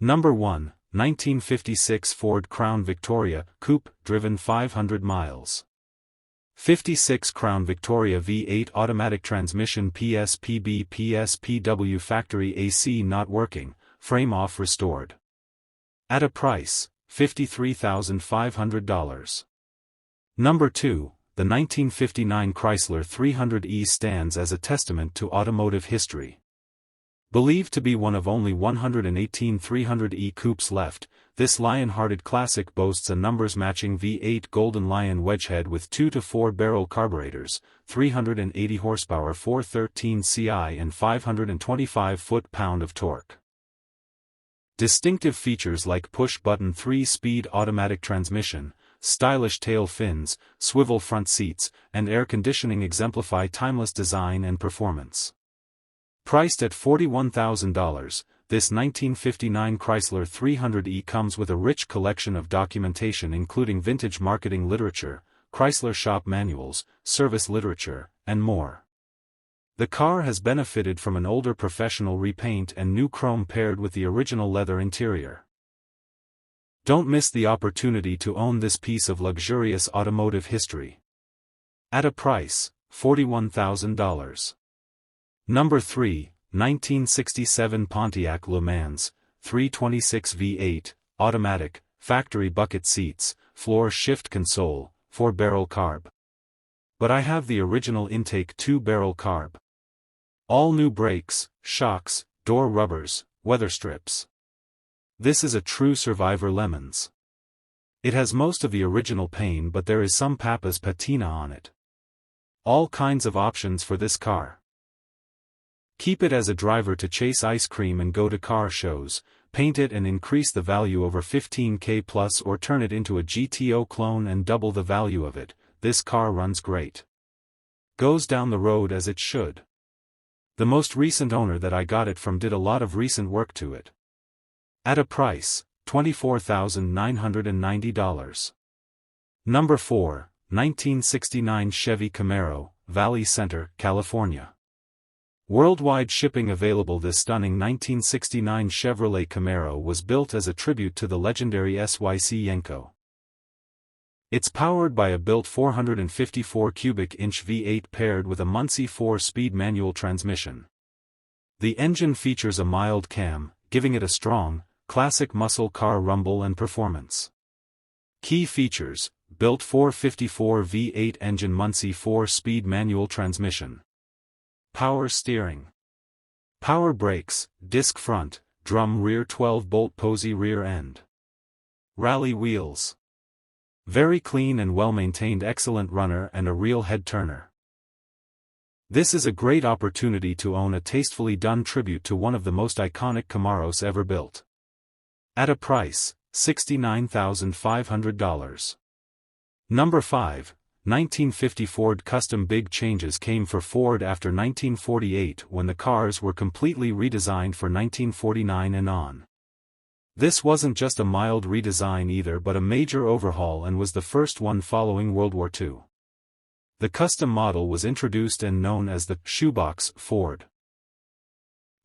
Number 1, 1956 Ford Crown Victoria Coupe, driven 500 miles. 56 Crown Victoria V8 automatic transmission PSPB PSPW factory AC not working, frame off restored. At a price, $53,500. Number 2, the 1959 Chrysler 300E stands as a testament to automotive history. Believed to be one of only 118 300E coupes left, this lion-hearted classic boasts a numbers-matching V8 Golden Lion wedgehead with 2 to 4 barrel carburetors, 380 horsepower 413 CI and 525 foot-pound of torque. Distinctive features like push-button 3-speed automatic transmission, stylish tail fins, swivel front seats, and air conditioning exemplify timeless design and performance. Priced at $41,000, this 1959 Chrysler 300E comes with a rich collection of documentation including vintage marketing literature, Chrysler shop manuals, service literature, and more. The car has benefited from an older professional repaint and new chrome paired with the original leather interior. Don't miss the opportunity to own this piece of luxurious automotive history. At a price, $41,000. Number 3, 1967 Pontiac Lemans, 326 V8, automatic, factory bucket seats, floor shift console, 4-barrel carb. But I have the original intake 2-barrel carb. All new brakes, shocks, door rubbers, weather strips. This is a true survivor Lemans. It has most of the original paint but there is some papa's patina on it. All kinds of options for this car. Keep it as a driver to chase ice cream and go to car shows, paint it and increase the value over $15,000 plus or turn it into a GTO clone and double the value of it, this car runs great. Goes down the road as it should. The most recent owner that I got it from did a lot of recent work to it. At a price, $24,990. Number 4, 1969 Chevy Camaro, Valley Center, California. Worldwide shipping available. This stunning 1969 Chevrolet Camaro was built as a tribute to the legendary SYC Yenko. It's powered by a built 454 cubic inch V8 paired with a Muncie 4-speed manual transmission. The engine features a mild cam, giving it a strong, classic muscle car rumble and performance. Key features: built 454 V8 engine, Muncie 4-speed manual transmission. Power steering. Power brakes, disc front, drum rear 12-bolt Posey rear end. Rally wheels. Very clean and well-maintained, excellent runner and a real head turner. This is a great opportunity to own a tastefully done tribute to one of the most iconic Camaros ever built. At a price, $69,500. Number 5, 1950 Ford Custom. Big changes came for Ford after 1948 when the cars were completely redesigned for 1949 and on. This wasn't just a mild redesign either but a major overhaul and was the first one following World War II. The custom model was introduced and known as the shoebox Ford.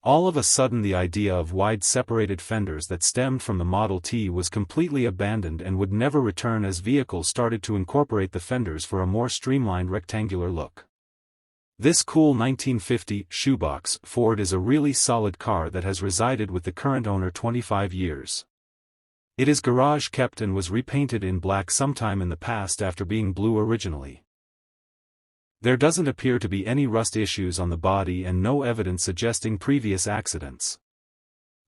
All of a sudden the idea of wide separated fenders that stemmed from the Model T was completely abandoned and would never return as vehicles started to incorporate the fenders for a more streamlined rectangular look. This cool 1950 shoebox Ford is a really solid car that has resided with the current owner 25 years. It is garage kept and was repainted in black sometime in the past after being blue originally. There doesn't appear to be any rust issues on the body and no evidence suggesting previous accidents.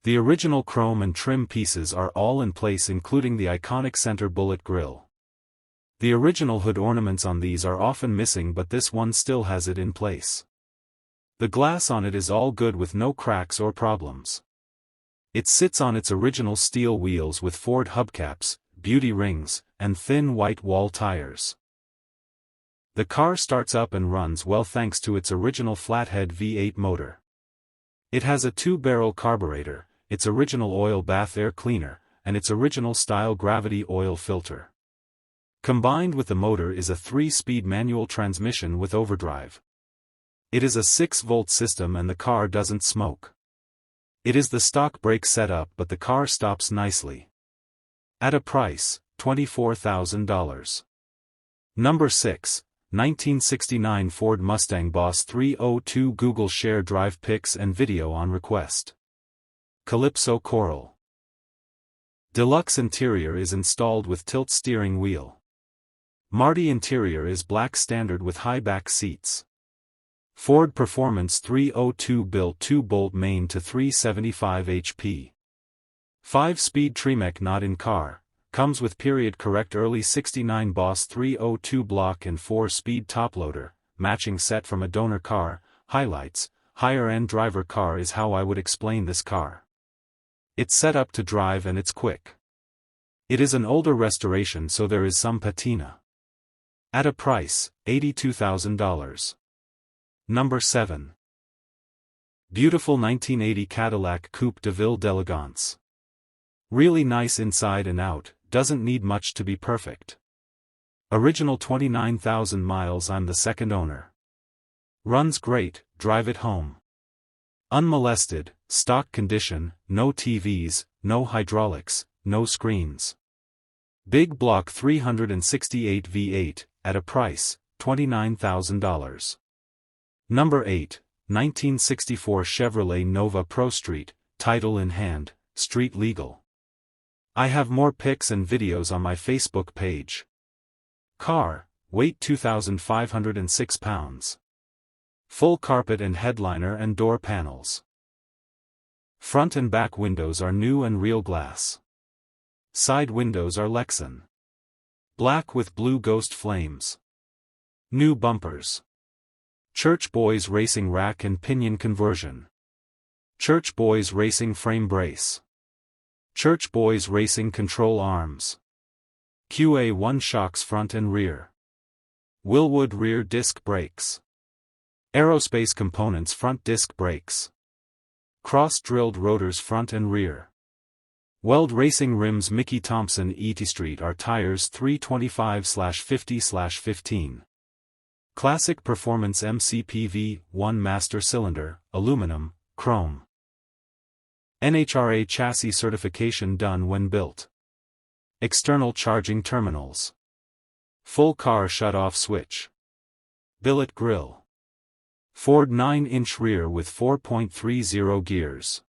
The original chrome and trim pieces are all in place, including the iconic center bullet grille. The original hood ornaments on these are often missing but this one still has it in place. The glass on it is all good with no cracks or problems. It sits on its original steel wheels with Ford hubcaps, beauty rings, and thin white wall tires. The car starts up and runs well thanks to its original flathead V8 motor. It has a 2-barrel carburetor, its original oil bath air cleaner, and its original style gravity oil filter. Combined with the motor is a 3-speed manual transmission with overdrive. It is a 6-volt system and the car doesn't smoke. It is the stock brake setup, but the car stops nicely. At a price, $24,000. Number 6. 1969 Ford Mustang Boss 302. Google Share Drive pics and video on request. Calypso Coral. Deluxe interior is installed with tilt steering wheel. Marty interior is black standard with high back seats. Ford Performance 302 built 2-bolt main to 375 HP. 5-speed Tremec not in car. Comes with period correct early 69 Boss 302 block and 4-speed top loader, matching set from a donor car. Highlights: higher end driver car is how I would explain this car. It's set up to drive and it's quick. It is an older restoration, so there is some patina. At a price, $82,000. Number 7. Beautiful 1980 Cadillac Coupe DeVille d'Elegance. Really nice inside and out, doesn't need much to be perfect. Original 29,000 miles. I'm the second owner. Runs great, drive it home. Unmolested, stock condition, no TVs, no hydraulics, no screens. Big block 368 V8, at a price, $29,000. Number 8. 1964 Chevrolet Nova Pro Street, title in hand, street legal. I have more pics and videos on my Facebook page. Car, weight 2,506 pounds. Full carpet and headliner and door panels. Front and back windows are new and real glass. Side windows are Lexan. Black with blue ghost flames. New bumpers. Church Boys Racing rack and pinion conversion. Church Boys Racing frame brace. Church Boys Racing control arms. QA1 shocks front and rear. Willwood rear disc brakes. Aerospace components front disc brakes. Cross-drilled rotors front and rear. Weld Racing rims. Mickey Thompson ET Street R tires 325/50/15. Classic Performance MCPV 1 master cylinder, aluminum, chrome. NHRA chassis certification done when built. External charging terminals. Full car shut-off switch. Billet grille. Ford 9-inch rear with 4.30 gears.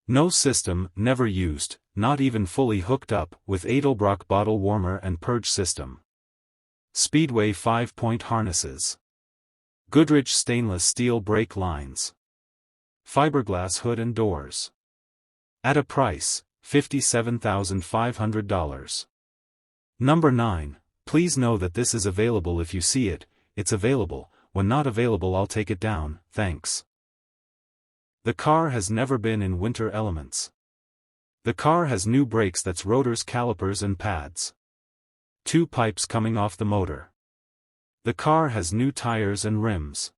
No system, never used, not even fully hooked up, with Edelbrock bottle warmer and purge system. Speedway 5-point harnesses. Goodrich stainless steel brake lines. Fiberglass hood and doors. At a price, $57,500. Number 9. Please know that this is available. If you see it, it's available. When not available, I'll take it down, thanks. The car has never been in winter elements. The car has new brakes, that's rotors, calipers and pads. 2 pipes coming off the motor. The car has new tires and rims.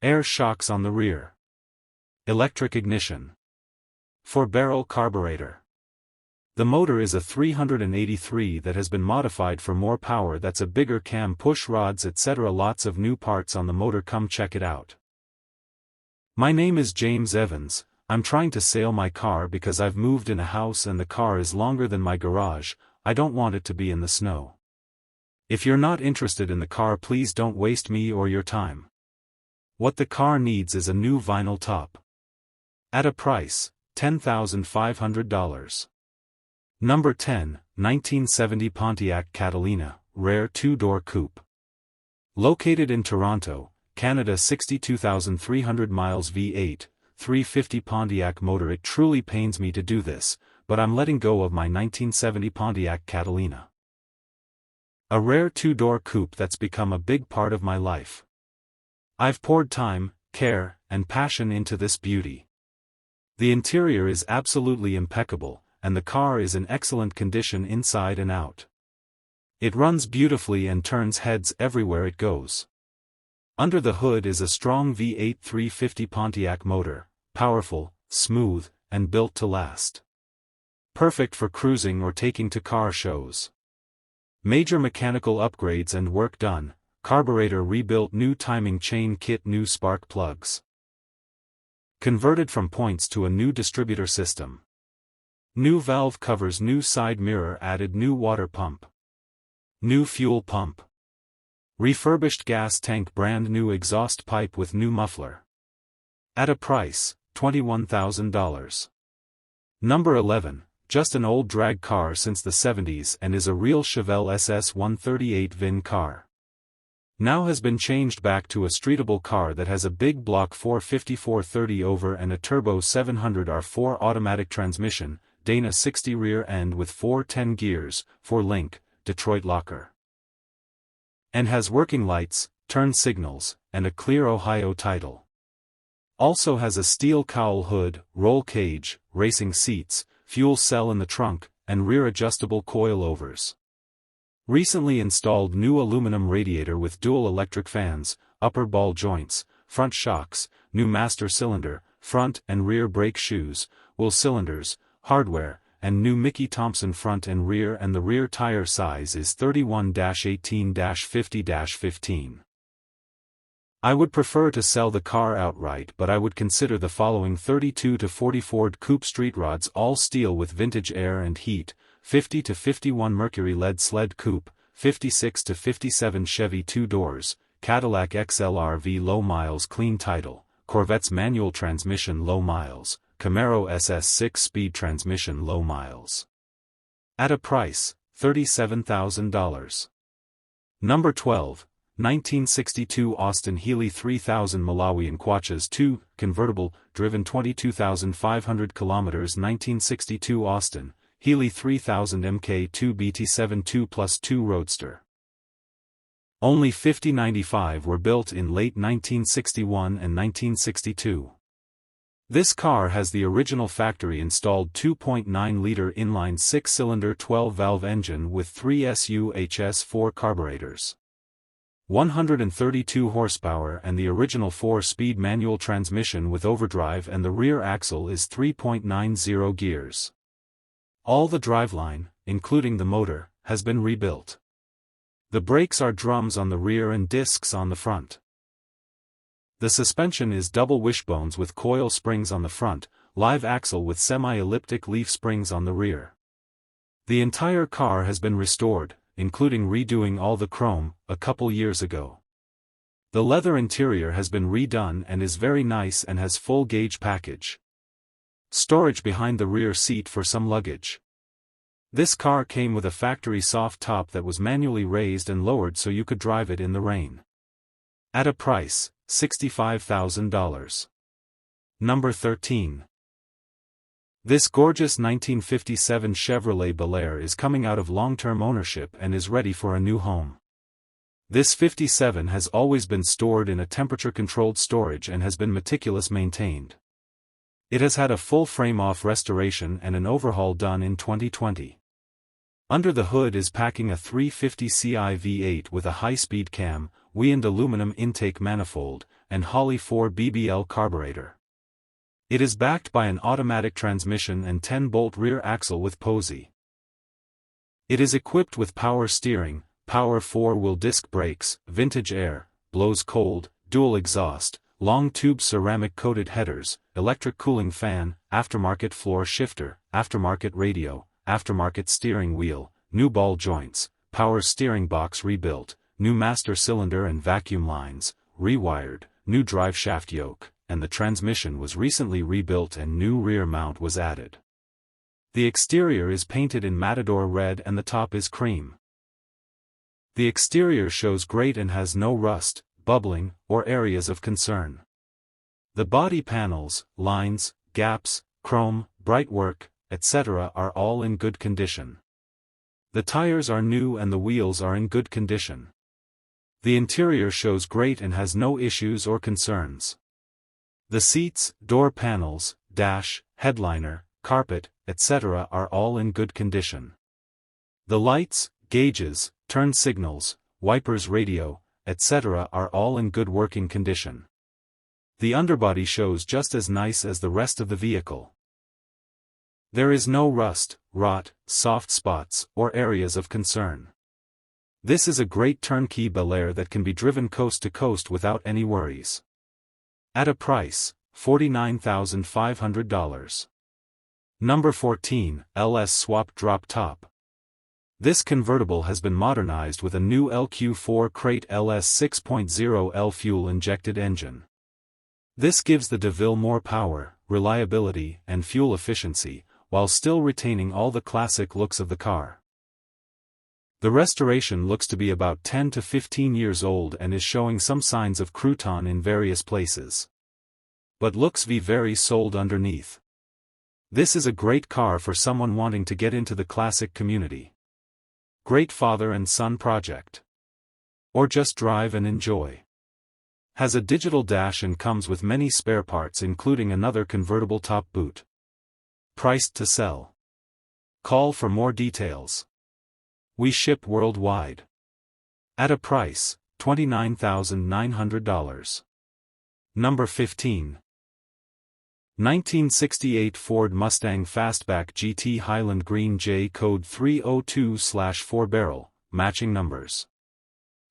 Air shocks on the rear. Electric ignition. 4-barrel carburetor. The motor is a 383 that has been modified for more power. That's a bigger cam, push rods, etc. Lots of new parts on the motor. Come check it out. My name is James Evans. I'm trying to sell my car because I've moved in a house and the car is longer than my garage. I don't want it to be in the snow. If you're not interested in the car, please don't waste me or your time. What the car needs is a new vinyl top. At a price, $10,500. Number 10, 1970 Pontiac Catalina, rare 2-door coupe. Located in Toronto, Canada. 62,300 miles V8, 350 Pontiac motor. It truly pains me to do this, but I'm letting go of my 1970 Pontiac Catalina. A rare 2-door coupe that's become a big part of my life. I've poured time, care, and passion into this beauty. The interior is absolutely impeccable, and the car is in excellent condition inside and out. It runs beautifully and turns heads everywhere it goes. Under the hood is a strong V8 350 Pontiac motor, powerful, smooth, and built to last. Perfect for cruising or taking to car shows. Major mechanical upgrades and work done, carburetor rebuilt, new timing chain kit, new spark plugs. Converted from points to a new distributor system. New valve covers, new side mirror added, new water pump. New fuel pump. Refurbished gas tank, brand new exhaust pipe with new muffler. At a price, $21,000. Number 11, just an old drag car since the 70s and is a real Chevelle SS 138 VIN car. Now has been changed back to a streetable car that has a big block 454/30 over and a turbo 700 R4 automatic transmission, Dana 60 rear end with 410 gears, 4-link, Detroit locker. And has working lights, turn signals, and a clear Ohio title. Also has a steel cowl hood, roll cage, racing seats, fuel cell in the trunk, and rear adjustable coilovers. Recently installed new aluminum radiator with dual electric fans, upper ball joints, front shocks, new master cylinder, front and rear brake shoes, wheel cylinders, hardware, and new Mickey Thompson front and rear, and the rear tire size is 31-18-50-15. I would prefer to sell the car outright, but I would consider the following 32 to 40 Ford Coupe street rods, all steel with vintage air and heat, 50 to 51 Mercury LED sled coupe, 56 to 57 Chevy 2 doors, Cadillac XL RV low miles clean title, Corvette's manual transmission low miles, Camaro SS 6-speed transmission low miles. At a price, $37,000. Number 12, 1962 Austin Healey 3000 Malawian Quachas 2, convertible, driven 22,500 kilometers. 1962 Austin Healey 3000 Mk2 BT7 2+2 Roadster. Only 5095 were built in late 1961 and 1962. This car has the original factory-installed 2.9-liter inline 6-cylinder 12-valve engine with 3 SUHS-4 carburetors. 132 horsepower and the original 4-speed manual transmission with overdrive, and the rear axle is 3.90 gears. All the driveline, including the motor, has been rebuilt. The brakes are drums on the rear and discs on the front. The suspension is double wishbones with coil springs on the front, live axle with semi-elliptic leaf springs on the rear. The entire car has been restored, including redoing all the chrome, a couple years ago. The leather interior has been redone and is very nice and has full gauge package. Storage behind the rear seat for some luggage. This car came with a factory soft top that was manually raised and lowered so you could drive it in the rain. At a price, $65,000. Number 13. This gorgeous 1957 Chevrolet Bel Air is coming out of long-term ownership and is ready for a new home. This 57 has always been stored in a temperature-controlled storage and has been meticulously maintained. It has had a full frame-off restoration and an overhaul done in 2020. Under the hood is packing a 350 Ci V8 with a high-speed cam, Weiand aluminum intake manifold, and Holley 4 BBL carburetor. It is backed by an automatic transmission and 10-bolt rear axle with Posey. It is equipped with power steering, power 4-wheel disc brakes, vintage air, blows cold, dual exhaust, long tube ceramic coated headers, electric cooling fan, aftermarket floor shifter, aftermarket radio, aftermarket steering wheel, new ball joints, power steering box rebuilt, new master cylinder and vacuum lines, rewired, new drive shaft yoke, and the transmission was recently rebuilt and new rear mount was added. The exterior is painted in Matador red and the top is cream. The exterior shows great and has no rust, bubbling, or areas of concern. The body panels, lines, gaps, chrome, bright work, etc. are all in good condition. The tires are new and the wheels are in good condition. The interior shows great and has no issues or concerns. The seats, door panels, dash, headliner, carpet, etc. are all in good condition. The lights, gauges, turn signals, wipers, radio, etc. are all in good working condition. The underbody shows just as nice as the rest of the vehicle. There is no rust, rot, soft spots, or areas of concern. This is a great turnkey Bel Air that can be driven coast to coast without any worries. At a price, $49,500. Number 14, LS Swap Drop Top. This convertible has been modernized with a new LQ4 crate LS 6.0 L fuel-injected engine. This gives the DeVille more power, reliability, and fuel efficiency, while still retaining all the classic looks of the car. The restoration looks to be about 10 to 15 years old and is showing some signs of crouton in various places. But looks very sold underneath. This is a great car for someone wanting to get into the classic community. Great father and son project. Or just drive and enjoy. Has a digital dash and comes with many spare parts including another convertible top boot. Priced to sell. Call for more details. We ship worldwide. At a price, $29,900. Number 15. 1968 Ford Mustang Fastback GT Highland Green J Code 302/4 barrel, matching numbers.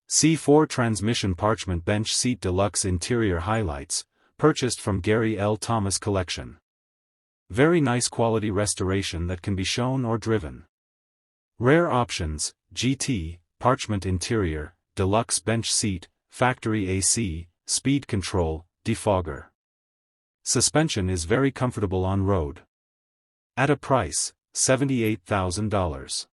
C4 transmission parchment bench seat deluxe interior highlights, purchased from Gary L. Thomas collection. Very nice quality restoration that can be shown or driven. Rare options, GT, parchment interior, deluxe bench seat, factory AC, speed control, defogger. Suspension is very comfortable on road. At a price, $78,000.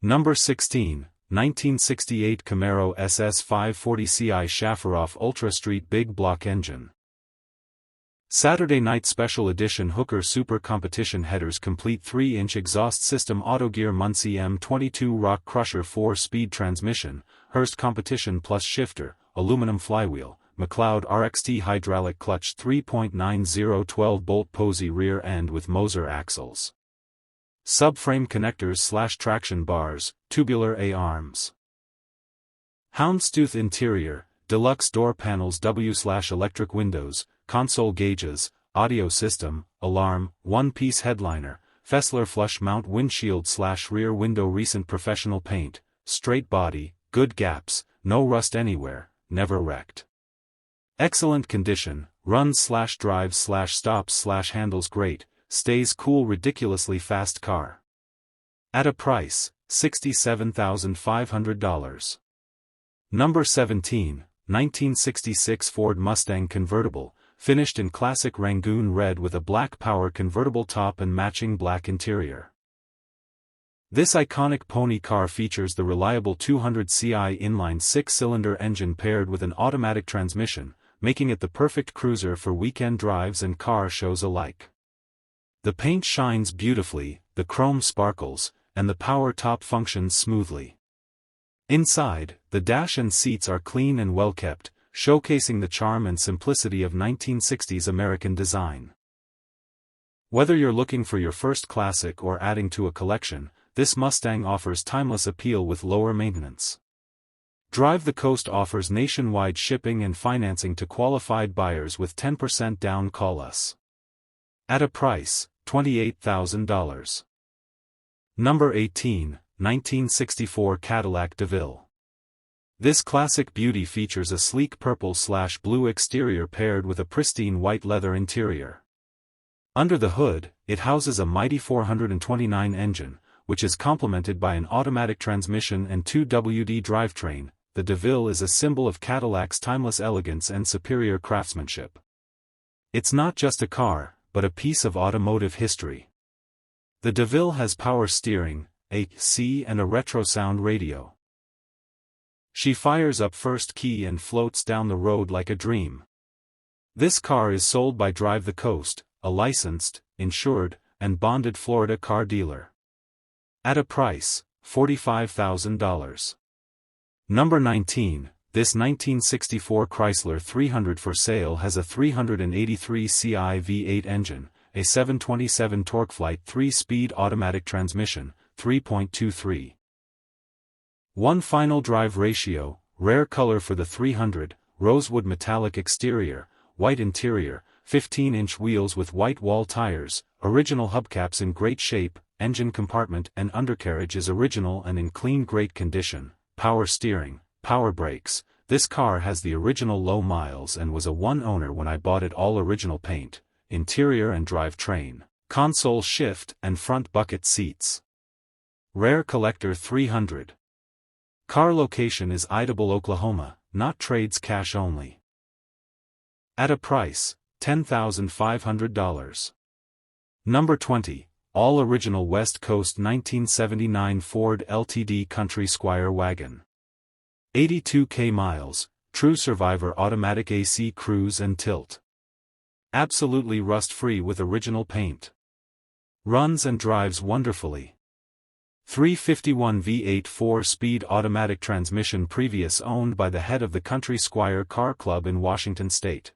Number 16, 1968 Camaro SS 540ci Shafarov Ultra Street Big Block Engine. Saturday Night Special Edition Hooker Super Competition Headers Complete 3-inch Exhaust System Autogear Muncie M22 Rock Crusher 4-speed transmission, Hurst Competition Plus Shifter, Aluminum Flywheel, McLeod RXT Hydraulic Clutch 3.90 12-bolt Posey rear end with Moser axles. Subframe connectors / traction bars, tubular A-arms. Houndstooth interior, deluxe door panels W/electric windows, console gauges, audio system, alarm, one-piece headliner, Fessler flush mount windshield / rear window recent professional paint, straight body, good gaps, no rust anywhere, never wrecked. Excellent condition, runs / drives / stops / handles great, stays cool ridiculously fast car. At a price, $67,500. Number 17, 1966 Ford Mustang convertible, finished in classic Rangoon red with a black power convertible top and matching black interior. This iconic pony car features the reliable 200ci inline 6-cylinder engine paired with an automatic transmission, making it the perfect cruiser for weekend drives and car shows alike. The paint shines beautifully, the chrome sparkles, and the power top functions smoothly. Inside, the dash and seats are clean and well kept, showcasing the charm and simplicity of 1960s American design. Whether you're looking for your first classic or adding to a collection, this Mustang offers timeless appeal with lower maintenance. Drive the Coast offers nationwide shipping and financing to qualified buyers with 10% down. Call us. At a price, $28,000. Number 18, 1964 Cadillac DeVille. This classic beauty features a sleek purple/blue exterior paired with a pristine white leather interior. Under the hood, it houses a mighty 429 engine, which is complemented by an automatic transmission and 2WD drivetrain. The DeVille is a symbol of Cadillac's timeless elegance and superior craftsmanship. It's not just a car, but a piece of automotive history. The DeVille has power steering, AC and a retro sound radio. She fires up first key and floats down the road like a dream. This car is sold by Drive the Coast, a licensed, insured, and bonded Florida car dealer. At a price, $45,000. Number 19, this 1964 Chrysler 300 for sale has a 383ci V8 engine, a 727 TorqueFlite 3-speed automatic transmission, 3.23. 1 final drive ratio, rare color for the 300, rosewood metallic exterior, white interior, 15-inch wheels with white wall tires, original hubcaps in great shape, engine compartment and undercarriage is original and in clean great condition, power steering, power brakes. This car has the original low miles and was a one-owner when I bought it. All original paint, interior and drivetrain, console shift and front bucket seats. Rare collector 300. Car location is Idabel, Oklahoma, not trades, cash only. At a price, $10,500. Number 20, all original West Coast 1979 Ford LTD Country Squire wagon. 82k miles, true survivor, automatic AC, cruise and tilt. Absolutely rust-free with original paint. Runs and drives wonderfully. 351 V8 4-speed automatic transmission, previous owned by the head of the Country Squire Car Club in Washington State.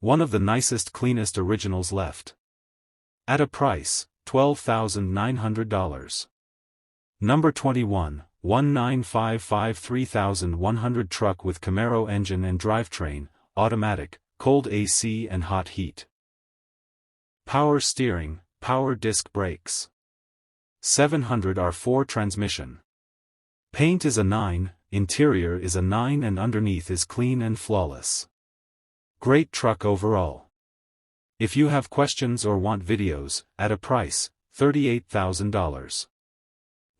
One of the nicest, cleanest originals left. At a price, $12,900. Number 21, 1955 3100 truck with Camaro engine and drivetrain, automatic, cold AC and hot heat. Power steering, power disc brakes. 700 R4 transmission. Paint is a 9, interior is a 9 and underneath is clean and flawless. Great truck overall. If you have questions or want videos, at a price, $38,000.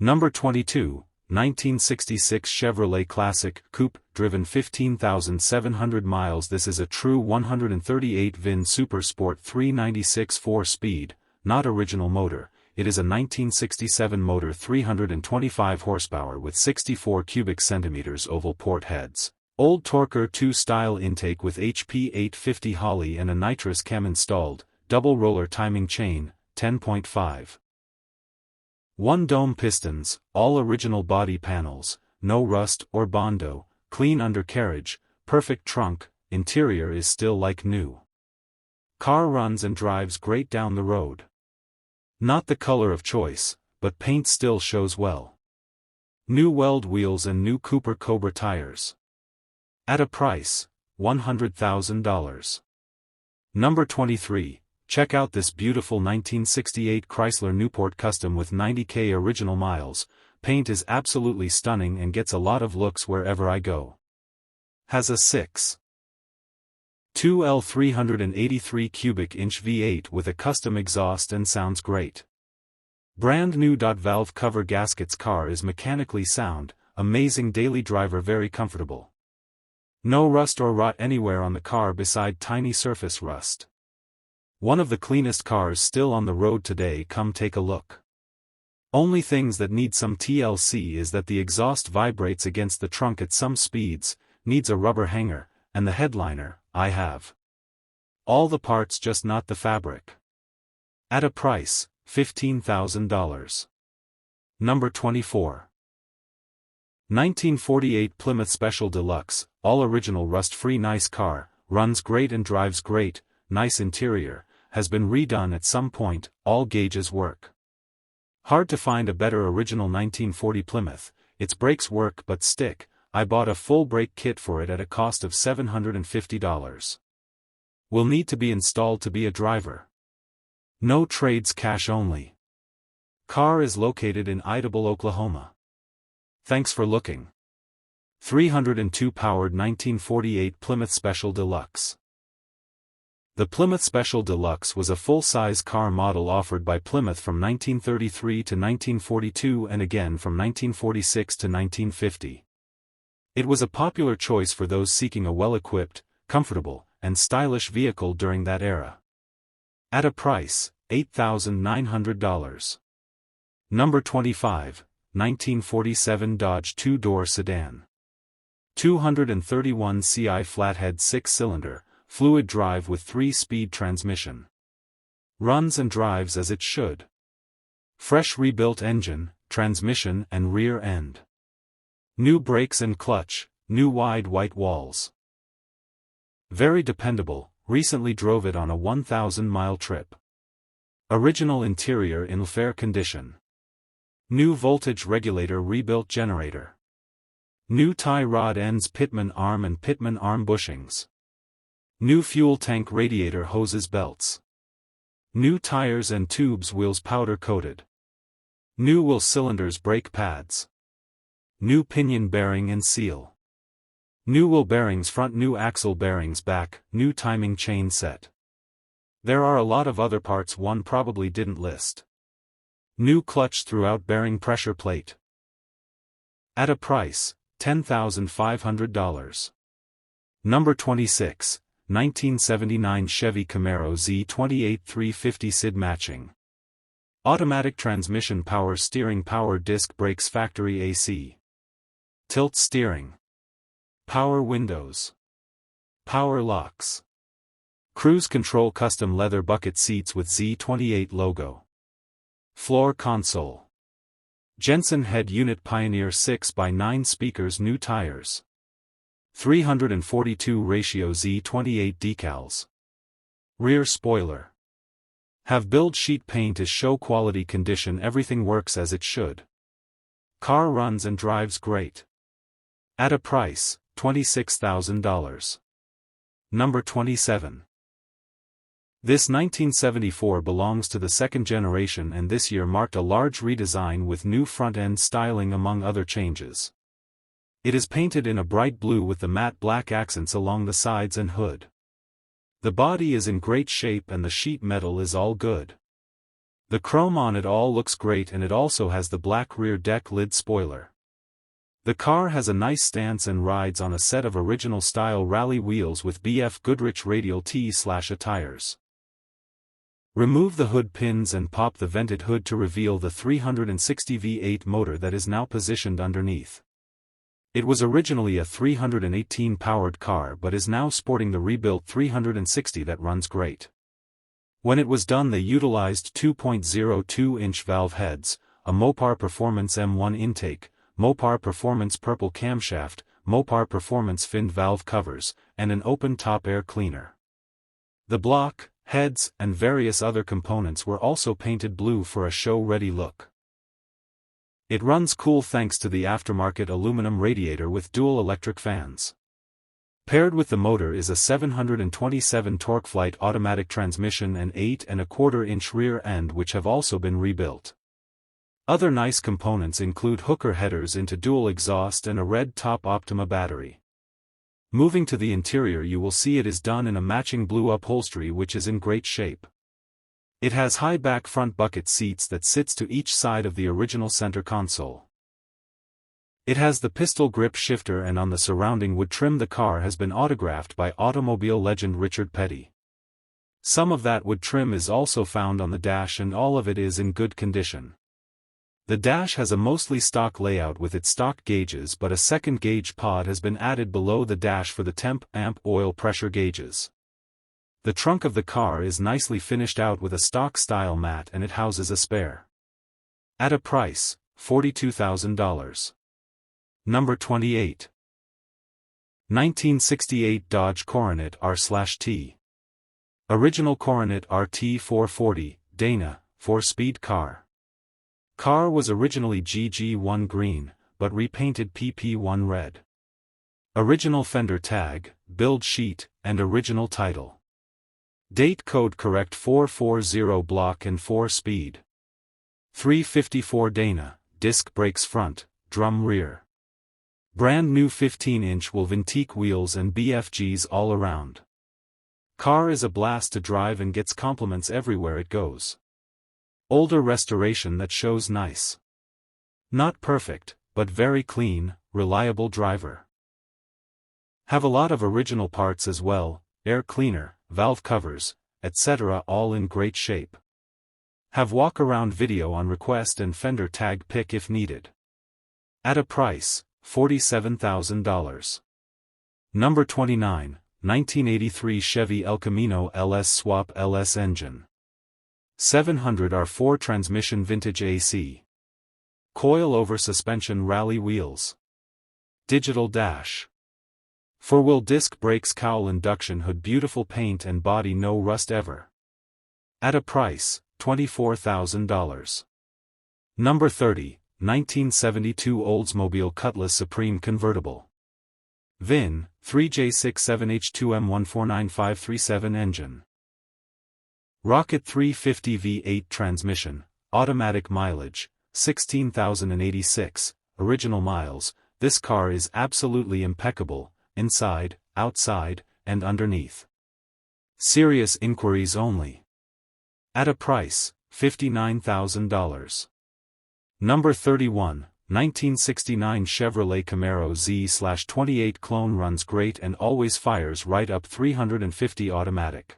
Number 22, 1966 Chevrolet Classic Coupe, driven 15,700 miles. This is a true 138 VIN Super Sport 396 4-speed, not original motor. It is a 1967 motor, 325 horsepower with 64 cubic centimeters oval port heads. Old Torquer 2 style intake with HP 850 Holley and a nitrous cam installed, double roller timing chain, 10.5. 1 dome pistons, all original body panels, no rust or bondo, clean undercarriage, perfect trunk, interior is still like new. Car runs and drives great down the road. Not the color of choice, but paint still shows well. New weld wheels and new Cooper Cobra tires. At a price, $100,000. Number 23, check out this beautiful 1968 Chrysler Newport Custom with 90k original miles. Paint is absolutely stunning and gets a lot of looks wherever I go. Has a 6.2 L 383 cubic inch V8 with a custom exhaust and sounds great. Brand new. Valve cover gaskets. Car is mechanically sound, amazing daily driver, very comfortable. No rust or rot anywhere on the car beside tiny surface rust. One of the cleanest cars still on the road today. Come take a look. Only things that need some TLC is that the exhaust vibrates against the trunk at some speeds, needs a rubber hanger, and the headliner, I have all the parts, just not the fabric. At a price, $15,000. Number 24. 1948 Plymouth Special Deluxe, all original rust-free, nice car, runs great and drives great, nice interior, has been redone at some point, all gauges work. Hard to find a better original 1940 Plymouth. Its brakes work but stick. I bought a full brake kit for it at a cost of $750. Will need to be installed to be a driver. No trades, cash only. Car is located in Idabel, Oklahoma. Thanks for looking. 302 powered 1948 Plymouth Special Deluxe. The Plymouth Special Deluxe was a full-size car model offered by Plymouth from 1933 to 1942 and again from 1946 to 1950. It was a popular choice for those seeking a well-equipped, comfortable, and stylish vehicle during that era. At a price, $8,900. Number 25, 1947 Dodge two-door sedan. 231 CI flathead 6-cylinder, fluid drive with 3-speed transmission. Runs and drives as it should. Fresh rebuilt engine, transmission and rear end. New brakes and clutch, new wide white walls. Very dependable, recently drove it on a 1,000-mile trip. Original interior in fair condition. New voltage regulator, rebuilt generator. New tie rod ends, pitman arm and pitman arm bushings. New fuel tank, radiator hoses, belts. New tires and tubes, wheels powder coated. New wheel cylinders, brake pads. New pinion bearing and seal. New wheel bearings front, new axle bearings back, new timing chain set. There are a lot of other parts one probably didn't list. New clutch throughout bearing pressure plate. At a price, $10,500. Number 26, 1979 Chevy Camaro Z28 350 SID matching. Automatic transmission, power steering, power disc brakes, factory AC. Tilt steering. Power windows. Power locks. Cruise control, custom leather bucket seats with Z28 logo. Floor console. Jensen head unit, Pioneer 6x9 speakers, new tires. 342 ratio Z28 decals. Rear spoiler. Have build sheet paint, is show quality condition, everything works as it should. Car runs and drives great. At a price, $26,000. Number 27. This 1974 belongs to the second generation, and this year marked a large redesign with new front-end styling among other changes. It is painted in a bright blue with the matte black accents along the sides and hood. The body is in great shape and the sheet metal is all good. The chrome on it all looks great, and it also has the black rear deck lid spoiler. The car has a nice stance and rides on a set of original style rally wheels with BF Goodrich radial T/A tires. Remove the hood pins and pop the vented hood to reveal the 360 V8 motor that is now positioned underneath. It was originally a 318 powered car but is now sporting the rebuilt 360 that runs great. When it was done, they utilized 2.02-inch valve heads, a Mopar Performance M1 intake, Mopar Performance purple camshaft, Mopar Performance finned valve covers, and an open-top air cleaner. The block, heads, and various other components were also painted blue for a show-ready look. It runs cool thanks to the aftermarket aluminum radiator with dual electric fans. Paired with the motor is a 727 TorqueFlite automatic transmission and 8¼ rear end, which have also been rebuilt. Other nice components include hooker headers into dual exhaust and a red top Optima battery. Moving to the interior, you will see it is done in a matching blue upholstery which is in great shape. It has high back front bucket seats that sits to each side of the original center console. It has the pistol grip shifter, and on the surrounding wood trim the car has been autographed by automobile legend Richard Petty. Some of that wood trim is also found on the dash, and all of it is in good condition. The dash has a mostly stock layout with its stock gauges, but a second gauge pod has been added below the dash for the temp, amp, oil pressure gauges. The trunk of the car is nicely finished out with a stock style mat, and it houses a spare. At a price, $42,000. Number 28. 1968 Dodge Coronet R/T. Original Coronet RT 440, Dana, 4-speed car. Car was originally GG1 green, but repainted PP1 red. Original fender tag, build sheet, and original title. Date code correct 440 block and 4-speed. 354 Dana, disc brakes front, drum rear. Brand new 15-inch will Vintique wheels and BFGs all around. Car is a blast to drive and gets compliments everywhere it goes. Older restoration that shows nice. Not perfect, but very clean, reliable driver. Have a lot of original parts as well, air cleaner, valve covers, etc., all in great shape. Have walk-around video on request and fender tag pick if needed. At a price, $47,000. Number 29, 1983 Chevy El Camino LS Swap LS engine. 700 R4 transmission, vintage AC. Coil-over suspension, rally wheels. Digital dash. 4-wheel disc brakes, cowl induction hood, beautiful paint and body, no rust ever. At a price, $24,000. Number 30, 1972 Oldsmobile Cutlass Supreme convertible. VIN, 3J67H2M149537 engine. Rocket 350 V8 transmission, automatic, mileage, 16,086, original miles. This car is absolutely impeccable, inside, outside, and underneath. Serious inquiries only. At a price, $59,000. Number 31, 1969 Chevrolet Camaro Z28 clone runs great and always fires right up 350 automatic.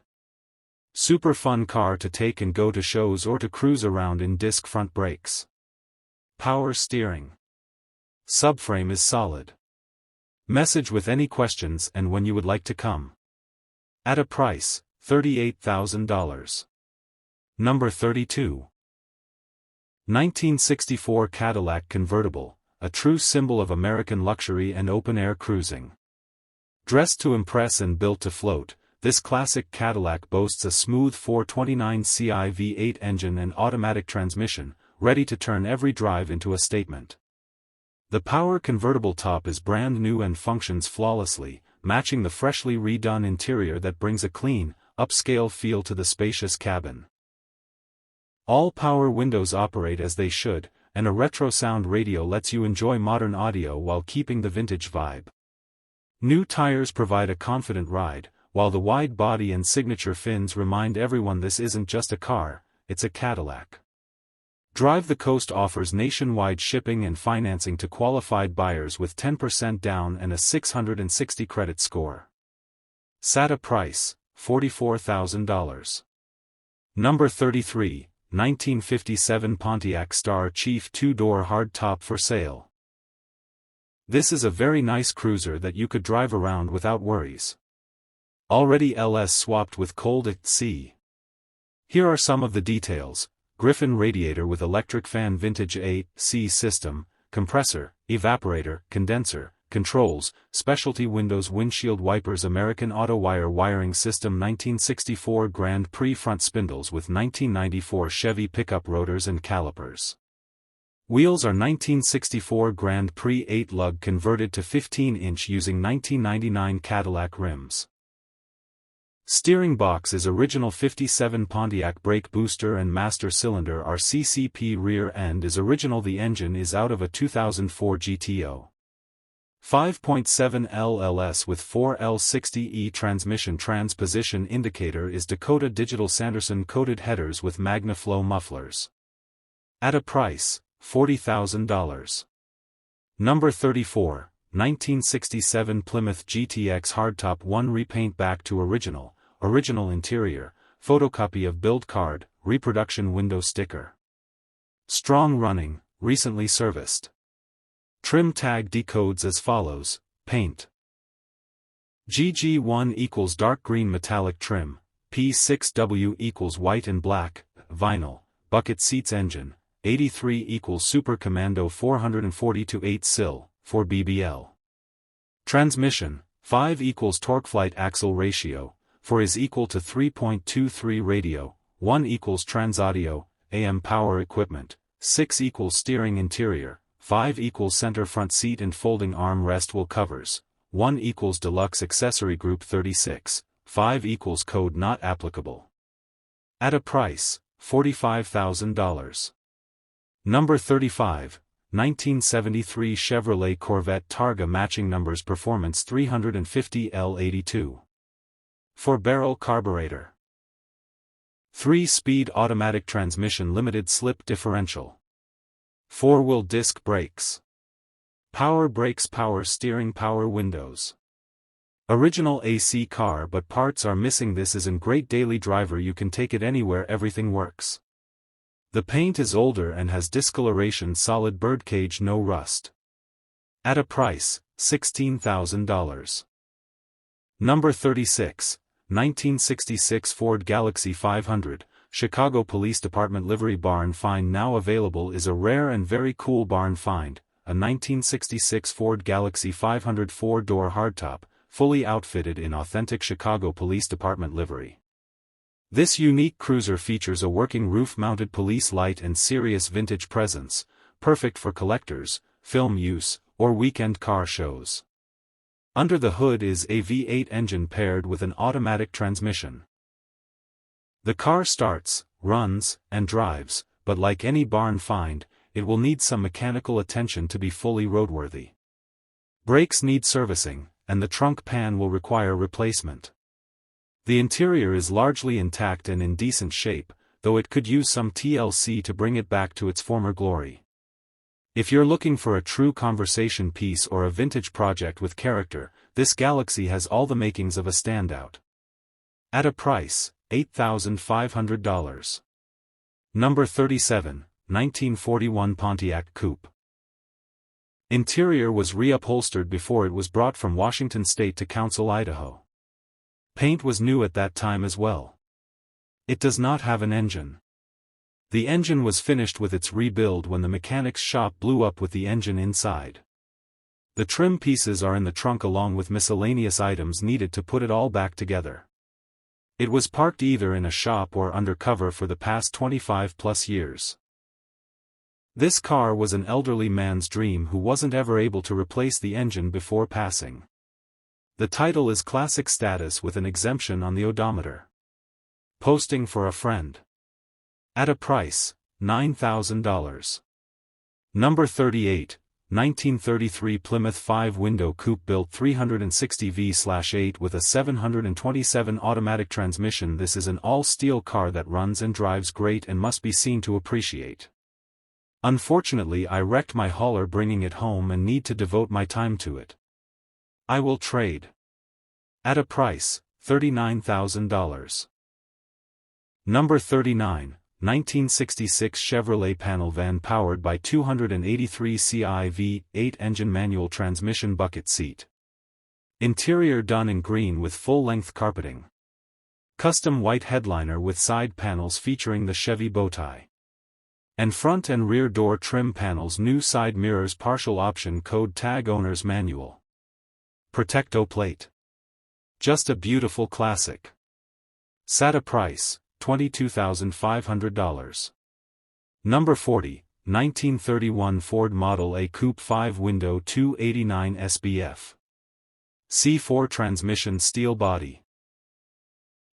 Super fun car to take and go to shows or to cruise around in disc front brakes. Power steering. Subframe is solid. Message with any questions and when you would like to come. At a price, $38,000. Number 32. 1964 Cadillac convertible, a true symbol of American luxury and open-air cruising. Dressed to impress and built to float, this classic Cadillac boasts a smooth 429 Ci V8 engine and automatic transmission, ready to turn every drive into a statement. The power convertible top is brand new and functions flawlessly, matching the freshly redone interior that brings a clean, upscale feel to the spacious cabin. All power windows operate as they should, and a retro sound radio lets you enjoy modern audio while keeping the vintage vibe. New tires provide a confident ride, while the wide body and signature fins remind everyone this isn't just a car, it's a Cadillac. Drive the Coast offers nationwide shipping and financing to qualified buyers with 10% down and a 660 credit score. SATA price, $44,000. Number 33, 1957 Pontiac Star Chief 2-door hardtop for sale. This is a very nice cruiser that you could drive around without worries. Already LS swapped with cold AC. Here are some of the details. Griffin radiator with electric fan, vintage AC system, compressor, evaporator, condenser, controls, specialty windows, windshield wipers, American Auto Wire wiring system, 1964 Grand Prix front spindles with 1994 Chevy pickup rotors and calipers. Wheels are 1964 Grand Prix 8-lug converted to 15-inch using 1999 Cadillac rims. Steering box is original 57 Pontiac brake booster and master cylinder are CCP, rear end is original, the engine is out of a 2004 GTO. 5.7 LLS with 4L60E transmission, transposition indicator is Dakota Digital, Sanderson coated headers with MagnaFlow mufflers. At a price, $40,000. Number 34, 1967 Plymouth GTX hardtop 1 repaint back to original interior, photocopy of build card, reproduction window sticker. Strong running, recently serviced. Trim tag decodes as follows: paint. GG1 equals dark green metallic trim, P6W equals white and black, vinyl, bucket seats, engine, 83 equals Super Commando 442 8-sil, for BBL. Transmission, 5 equals torque-flight axle ratio, 4 is equal to 3.23 radio, 1 equals transaudio, AM power equipment, 6 equals steering interior, 5 equals center front seat and folding arm rest wheel covers, 1 equals deluxe accessory group 36, 5 equals code not applicable. At a price, $45,000. Number 35, 1973 Chevrolet Corvette Targa matching numbers performance 350 L82. 4-barrel carburetor. 3-speed automatic transmission, limited slip differential. 4-wheel disc brakes. Power brakes, power steering, power windows. Original AC car but parts are missing. This is a great daily driver, you can take it anywhere, everything works. The paint is older and has discoloration, solid birdcage, no rust. At a price, $16,000. Number 36, 1966 Ford Galaxie 500, Chicago Police Department livery barn find. Now available is a rare and very cool barn find, a 1966 Ford Galaxie 500 4-door hardtop, fully outfitted in authentic Chicago Police Department livery. This unique cruiser features a working roof-mounted police light and serious vintage presence, perfect for collectors, film use, or weekend car shows. Under the hood is a V8 engine paired with an automatic transmission. The car starts, runs, and drives, but like any barn find, it will need some mechanical attention to be fully roadworthy. Brakes need servicing, and the trunk pan will require replacement. The interior is largely intact and in decent shape, though it could use some TLC to bring it back to its former glory. If you're looking for a true conversation piece or a vintage project with character, this Galaxie has all the makings of a standout. At a price, $8,500. Number 37, 1941 Pontiac Coupe. Interior was reupholstered before it was brought from Washington State to Council, Idaho. Paint was new at that time as well. It does not have an engine. The engine was finished with its rebuild when the mechanic's shop blew up with the engine inside. The trim pieces are in the trunk along with miscellaneous items needed to put it all back together. It was parked either in a shop or undercover for the past 25+ years. This car was an elderly man's dream who wasn't ever able to replace the engine before passing. The title is classic status with an exemption on the odometer. Posting for a friend. At a price, $9,000. Number 38, 1933 Plymouth 5-window coupe built 360V/8 with a 727 automatic transmission. This is an all-steel car that runs and drives great and must be seen to appreciate. Unfortunately, I wrecked my hauler bringing it home and need to devote my time to it. I will trade. At a price, $39,000. Number 39, 1966 Chevrolet panel van powered by 283 CI V8 engine manual transmission bucket seat. Interior done in green with full-length carpeting. Custom white headliner with side panels featuring the Chevy bowtie. And front and rear door trim panels, new side mirrors, partial option code tag, owner's manual. Protecto plate. Just a beautiful classic. Set a price, $22,500. Number 40, 1931 Ford Model A Coupe 5-window 289 SBF. C4 transmission, steel body.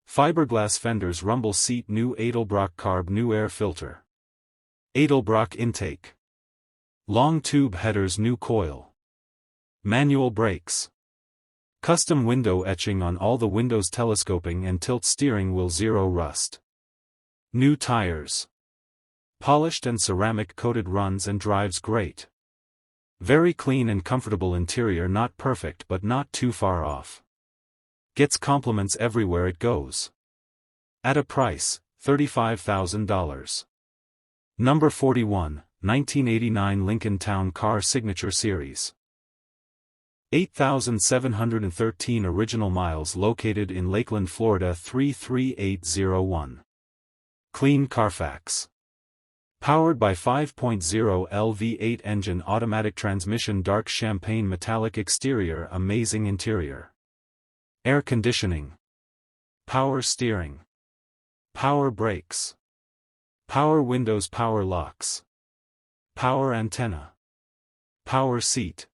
Fiberglass fenders, rumble seat, new Edelbrock carb, new air filter. Edelbrock intake. Long tube headers, new coil. Manual brakes. Custom window etching on all the windows, telescoping and tilt steering wheel, zero rust. New tires. Polished and ceramic coated, runs and drives great. Very clean and comfortable interior, not perfect but not too far off. Gets compliments everywhere it goes. At a price, $35,000. Number 41, 1989 Lincoln Town Car Signature Series. 8,713 original miles, located in Lakeland, Florida 33801. Clean Carfax. Powered by 5.0 L V8 engine, automatic transmission, dark champagne metallic exterior, amazing interior. Air conditioning. Power steering. Power brakes. Power windows, power locks. Power antenna. Power seat.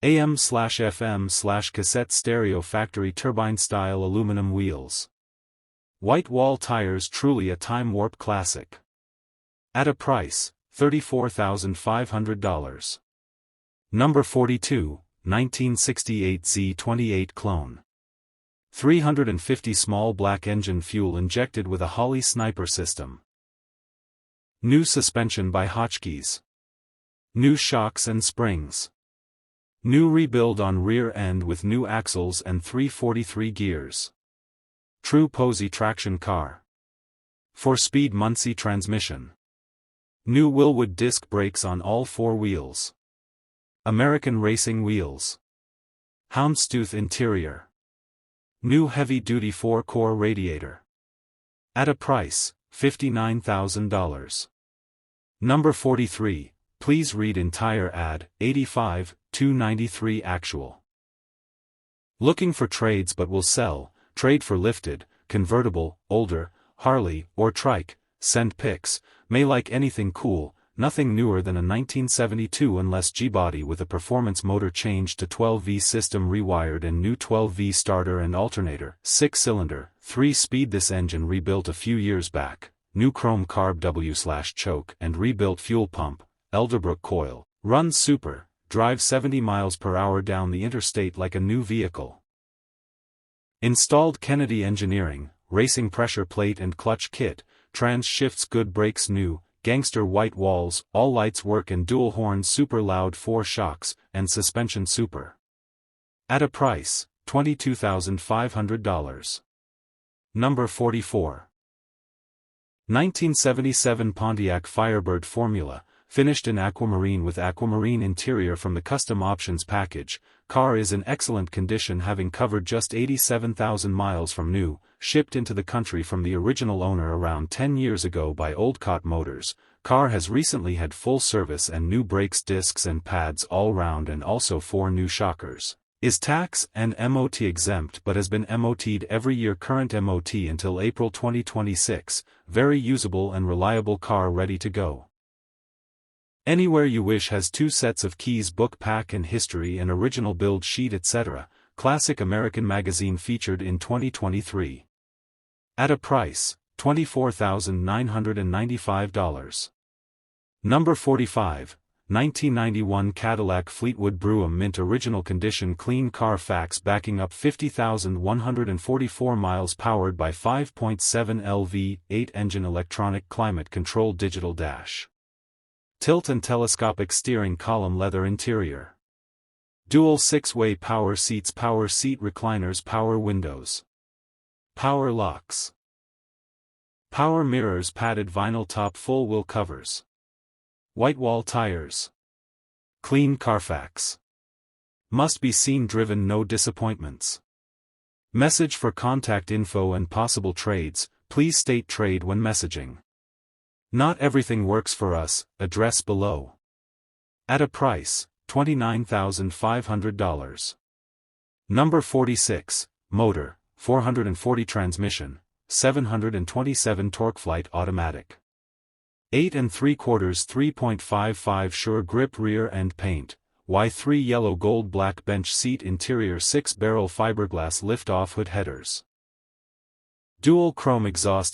AM/FM/cassette stereo, factory turbine-style aluminum wheels. White wall tires, truly a time-warp classic. At a price, $34,500. Number 42, 1968 Z28 clone. 350 small black engine, fuel injected with a Holley sniper system. New suspension by Hotchkiss. New shocks and springs. New rebuild on rear end with new axles and 343 gears. True Posey traction car. 4-speed Muncie transmission. New Willwood disc brakes on all 4 wheels. American racing wheels. Houndstooth interior. New heavy-duty 4-core radiator. At a price, $59,000. Number 43, please read entire ad, 85,293 actual. Looking for trades but will sell, trade for lifted, convertible, older, Harley, or trike, send pics, may like anything cool, nothing newer than a 1972 unless G-body with a performance motor changed to 12V, system rewired and new 12V starter and alternator, 6-cylinder, 3-speed. This engine rebuilt a few years back, new chrome carb W/choke and rebuilt fuel pump, Elderbrook coil, runs super, drive 70 miles per hour down the interstate like a new vehicle. Installed Kennedy engineering, racing pressure plate and clutch kit, trans shifts good brakes new, gangster white walls, all lights work and dual horn super loud 4 shocks, and suspension super. At a price, $22,500. Number 44. 1977 Pontiac Firebird Formula, finished in aquamarine with aquamarine interior from the custom options package. Car is in excellent condition, having covered just 87,000 miles from new, shipped into the country from the original owner around 10 years ago by Oldcott Motors. Car has recently had full service and new brakes, discs and pads all round, and also 4 new shockers. Is tax and MOT exempt but has been MOT'd every year, current MOT until April 2026, very usable and reliable car ready to go. Anywhere you wish has 2 sets of keys, book pack and history and original build sheet etc. Classic American Magazine featured in 2023. At a price, $24,995. Number 45. 1991 Cadillac Fleetwood Brougham Mint original condition clean car, facts backing up 50,144 miles, powered by 5.7 LV, 8-engine electronic climate control digital dash. Tilt and telescopic steering column, leather interior. Dual 6-way power seats, power seat recliners, power windows. Power locks. Power mirrors, padded vinyl top, full wheel covers. White wall tires. Clean Carfax. Must be seen, driven, no disappointments. Message for contact info and possible trades, please state trade when messaging. Not everything works for us, address below. At a price, $29,500. Number 46, motor, 440 transmission, 727 torque, flight automatic. 8 3/4 3.55 sure grip rear end paint, Y3 yellow gold black bench seat interior, 6-barrel fiberglass lift-off hood headers. Dual chrome exhaust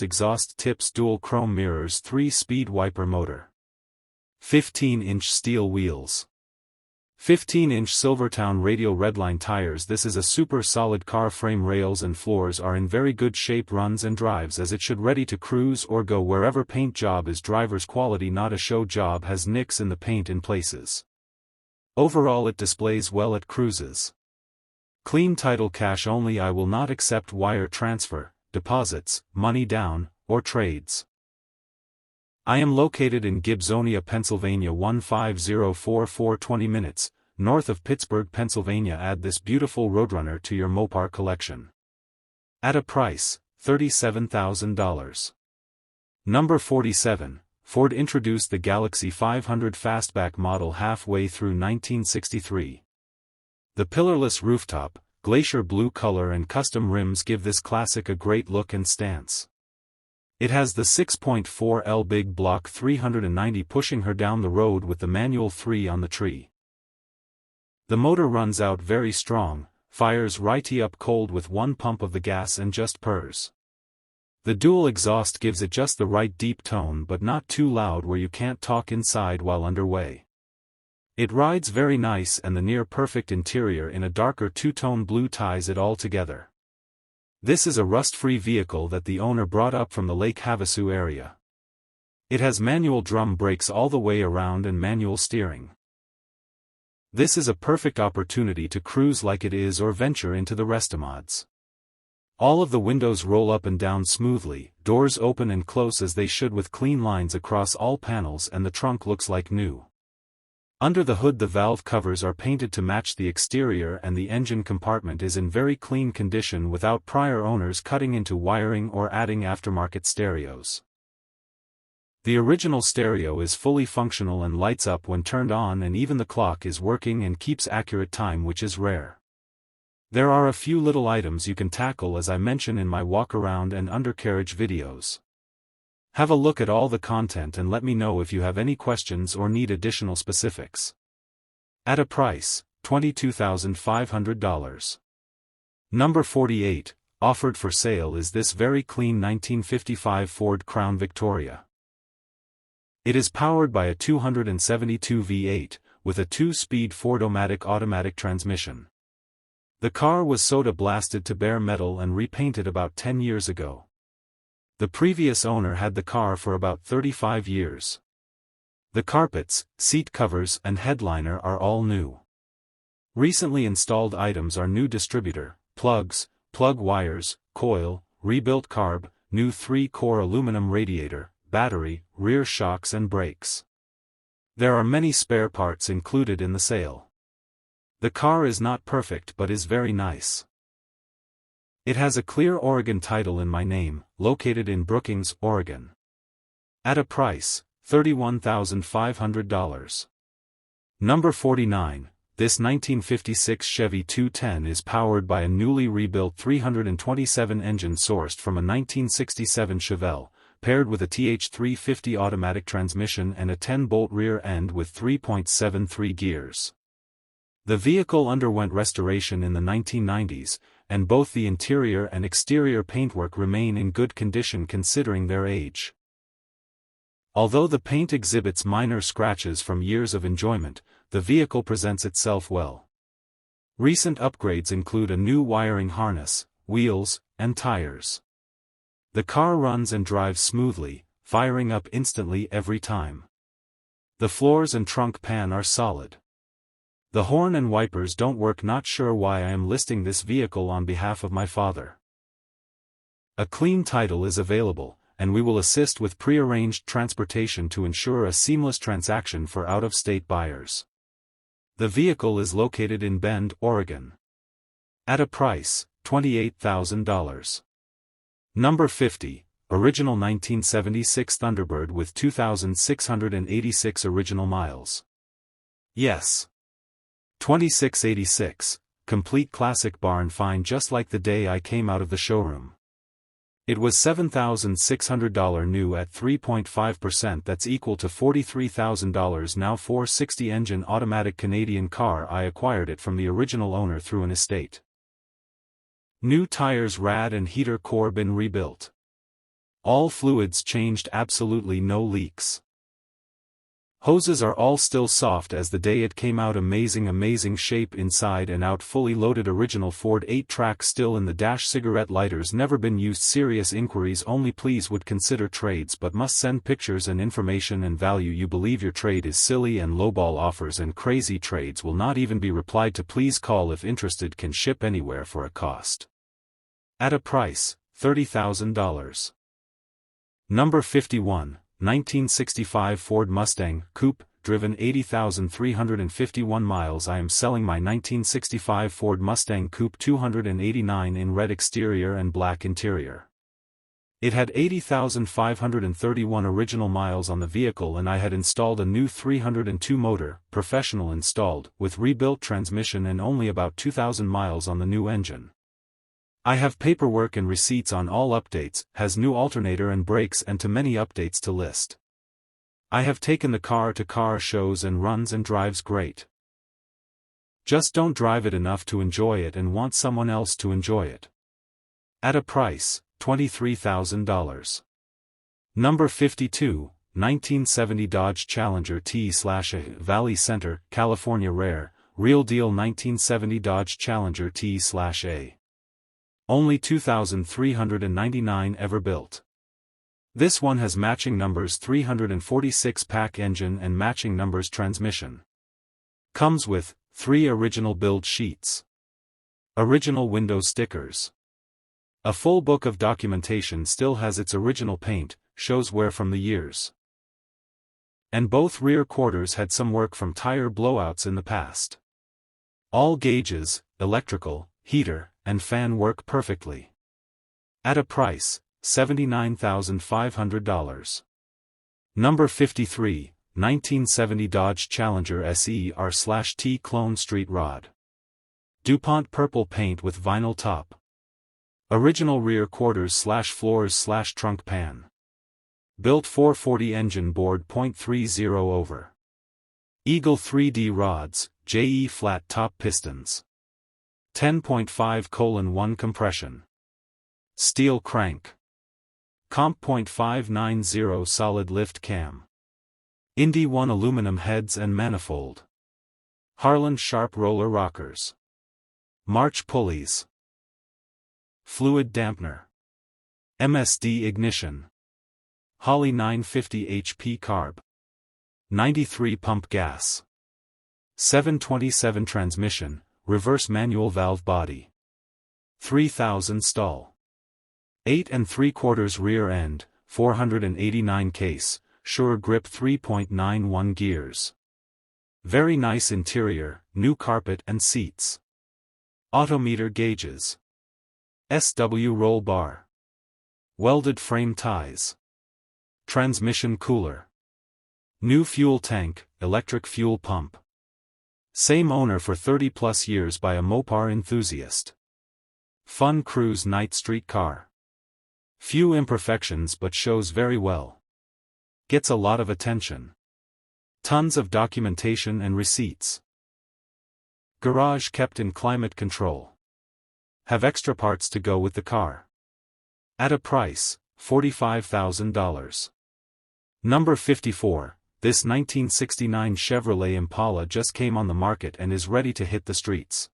tips, dual chrome mirrors, 3-speed wiper motor. 15-inch steel wheels. 15-inch Silvertown radial redline tires. This is a super solid car. Frame, rails and floors are in very good shape, runs and drives as it should, ready to cruise or go wherever. Paint job is driver's quality, not a show job, has nicks in the paint in places. Overall it displays well at cruises. Clean title, cash only. I will not accept wire transfer, deposits, money down, or trades. I am located in Gibsonia, Pennsylvania 15044, 20 minutes, north of Pittsburgh, Pennsylvania. Add this beautiful Roadrunner to your Mopar collection. At a price, $37,000. Number 47, Ford introduced the Galaxie 500 Fastback model halfway through 1963. The pillarless rooftop, glacier blue color and custom rims give this classic a great look and stance. It has the 6.4L big block 390 pushing her down the road with the manual 3 on the tree. The motor runs out very strong, fires righty up cold with 1 pump of the gas and just purrs. The dual exhaust gives it just the right deep tone but not too loud where you can't talk inside while underway. It rides very nice, and the near perfect interior in a darker 2-tone blue ties it all together. This is a rust-free vehicle that the owner brought up from the Lake Havasu area. It has manual drum brakes all the way around and manual steering. This is a perfect opportunity to cruise like it is or venture into the Restomods. All of the windows roll up and down smoothly, doors open and close as they should with clean lines across all panels, and the trunk looks like new. Under the hood the valve covers are painted to match the exterior and the engine compartment is in very clean condition without prior owners cutting into wiring or adding aftermarket stereos. The original stereo is fully functional and lights up when turned on, and even the clock is working and keeps accurate time, which is rare. There are a few little items you can tackle as I mention in my walk-around and undercarriage videos. Have a look at all the content and let me know if you have any questions or need additional specifics. At a price, $22,500. Number 48, offered for sale is this very clean 1955 Ford Crown Victoria. It is powered by a 272 V8, with a 2-speed Ford-O-Matic automatic transmission. The car was soda blasted to bare metal and repainted about 10 years ago. The previous owner had the car for about 35 years. The carpets, seat covers and headliner are all new. Recently installed items are new distributor, plugs, plug wires, coil, rebuilt carb, new 3-core aluminum radiator, battery, rear shocks and brakes. There are many spare parts included in the sale. The car is not perfect but is very nice. It has a clear Oregon title in my name, located in Brookings, Oregon. At a price, $31,500. Number 49, this 1956 Chevy 210 is powered by a newly rebuilt 327 engine sourced from a 1967 Chevelle, paired with a TH350 automatic transmission and a 10-bolt rear end with 3.73 gears. The vehicle underwent restoration in the 1990s, and both the interior and exterior paintwork remain in good condition considering their age. Although the paint exhibits minor scratches from years of enjoyment, the vehicle presents itself well. Recent upgrades include a new wiring harness, wheels, and tires. The car runs and drives smoothly, firing up instantly every time. The floors and trunk pan are solid. The horn and wipers don't work. Not sure why I am listing this vehicle on behalf of my father. A clean title is available, and we will assist with pre-arranged transportation to ensure a seamless transaction for out-of-state buyers. The vehicle is located in Bend, Oregon. At a price, $28,000. Number 50, original 1976 Thunderbird with 2,686 original miles. Yes. 2686, complete classic barn find just like the day I came out of the showroom. It was $7,600 new at 3.5%. That's equal to $43,000 now. 460 engine automatic Canadian car. I acquired it from the original owner through an estate. New tires, rad and heater core been rebuilt. All fluids changed, absolutely no leaks. Hoses are all still soft as the day it came out. Amazing shape inside and out. Fully loaded original Ford 8-track still in the dash. Cigarette lighters never been used. Serious inquiries only. Please would consider trades but must send pictures and information and value. You believe your trade is silly and lowball offers and crazy trades will not even be replied to. Please call if interested. Can ship anywhere for a cost. At a price, $30,000. Number 51. 1965 Ford Mustang Coupe, driven 80,351 miles. I am selling my 1965 Ford Mustang Coupe 289 in red exterior and black interior. It had 80,531 original miles on the vehicle and I had installed a new 302 motor, professional installed, with rebuilt transmission and only about 2,000 miles on the new engine. I have paperwork and receipts on all updates, has new alternator and brakes and too many updates to list. I have taken the car to car shows and runs and drives great. Just don't drive it enough to enjoy it and want someone else to enjoy it. At a price, $23,000. Number 52, 1970 Dodge Challenger T/A Valley Center, California rare, real deal 1970 Dodge Challenger T/A. Only 2,399 ever built. This one has matching numbers 346 pack engine and matching numbers transmission. Comes with 3 original build sheets. Original window stickers. A full book of documentation. Still has its original paint, shows wear from the years. And both rear quarters had some work from tire blowouts in the past. All gauges, electrical, heater, and fan work perfectly. At a price, $79,500. Number 53, 1970 Dodge Challenger SE R/T Clone Street Rod. DuPont purple paint with vinyl top. Original rear quarters/floors/trunk pan. Built 440 engine board .30 over. Eagle 3D rods, JE flat top pistons. 10.5:1 compression. Steel crank. Comp .590 solid lift cam. Indy 1 aluminum heads and manifold. Harland sharp roller rockers. March pulleys. Fluid dampener. MSD ignition. Holley 950 HP carb. 93 pump gas. 727 transmission, reverse manual valve body. 3000 stall. 8 3/4 rear end, 489 case, sure grip 3.91 gears. Very nice interior, new carpet and seats. Autometer gauges. SW roll bar. Welded frame ties. Transmission cooler. New fuel tank, electric fuel pump. Same owner for 30+ years by a Mopar enthusiast. Fun cruise night street car. Few imperfections but shows very well. Gets a lot of attention. Tons of documentation and receipts. Garage kept in climate control. Have extra parts to go with the car. At a price, $45,000. Number 54, this 1969 Chevrolet Impala just came on the market and is ready to hit the streets.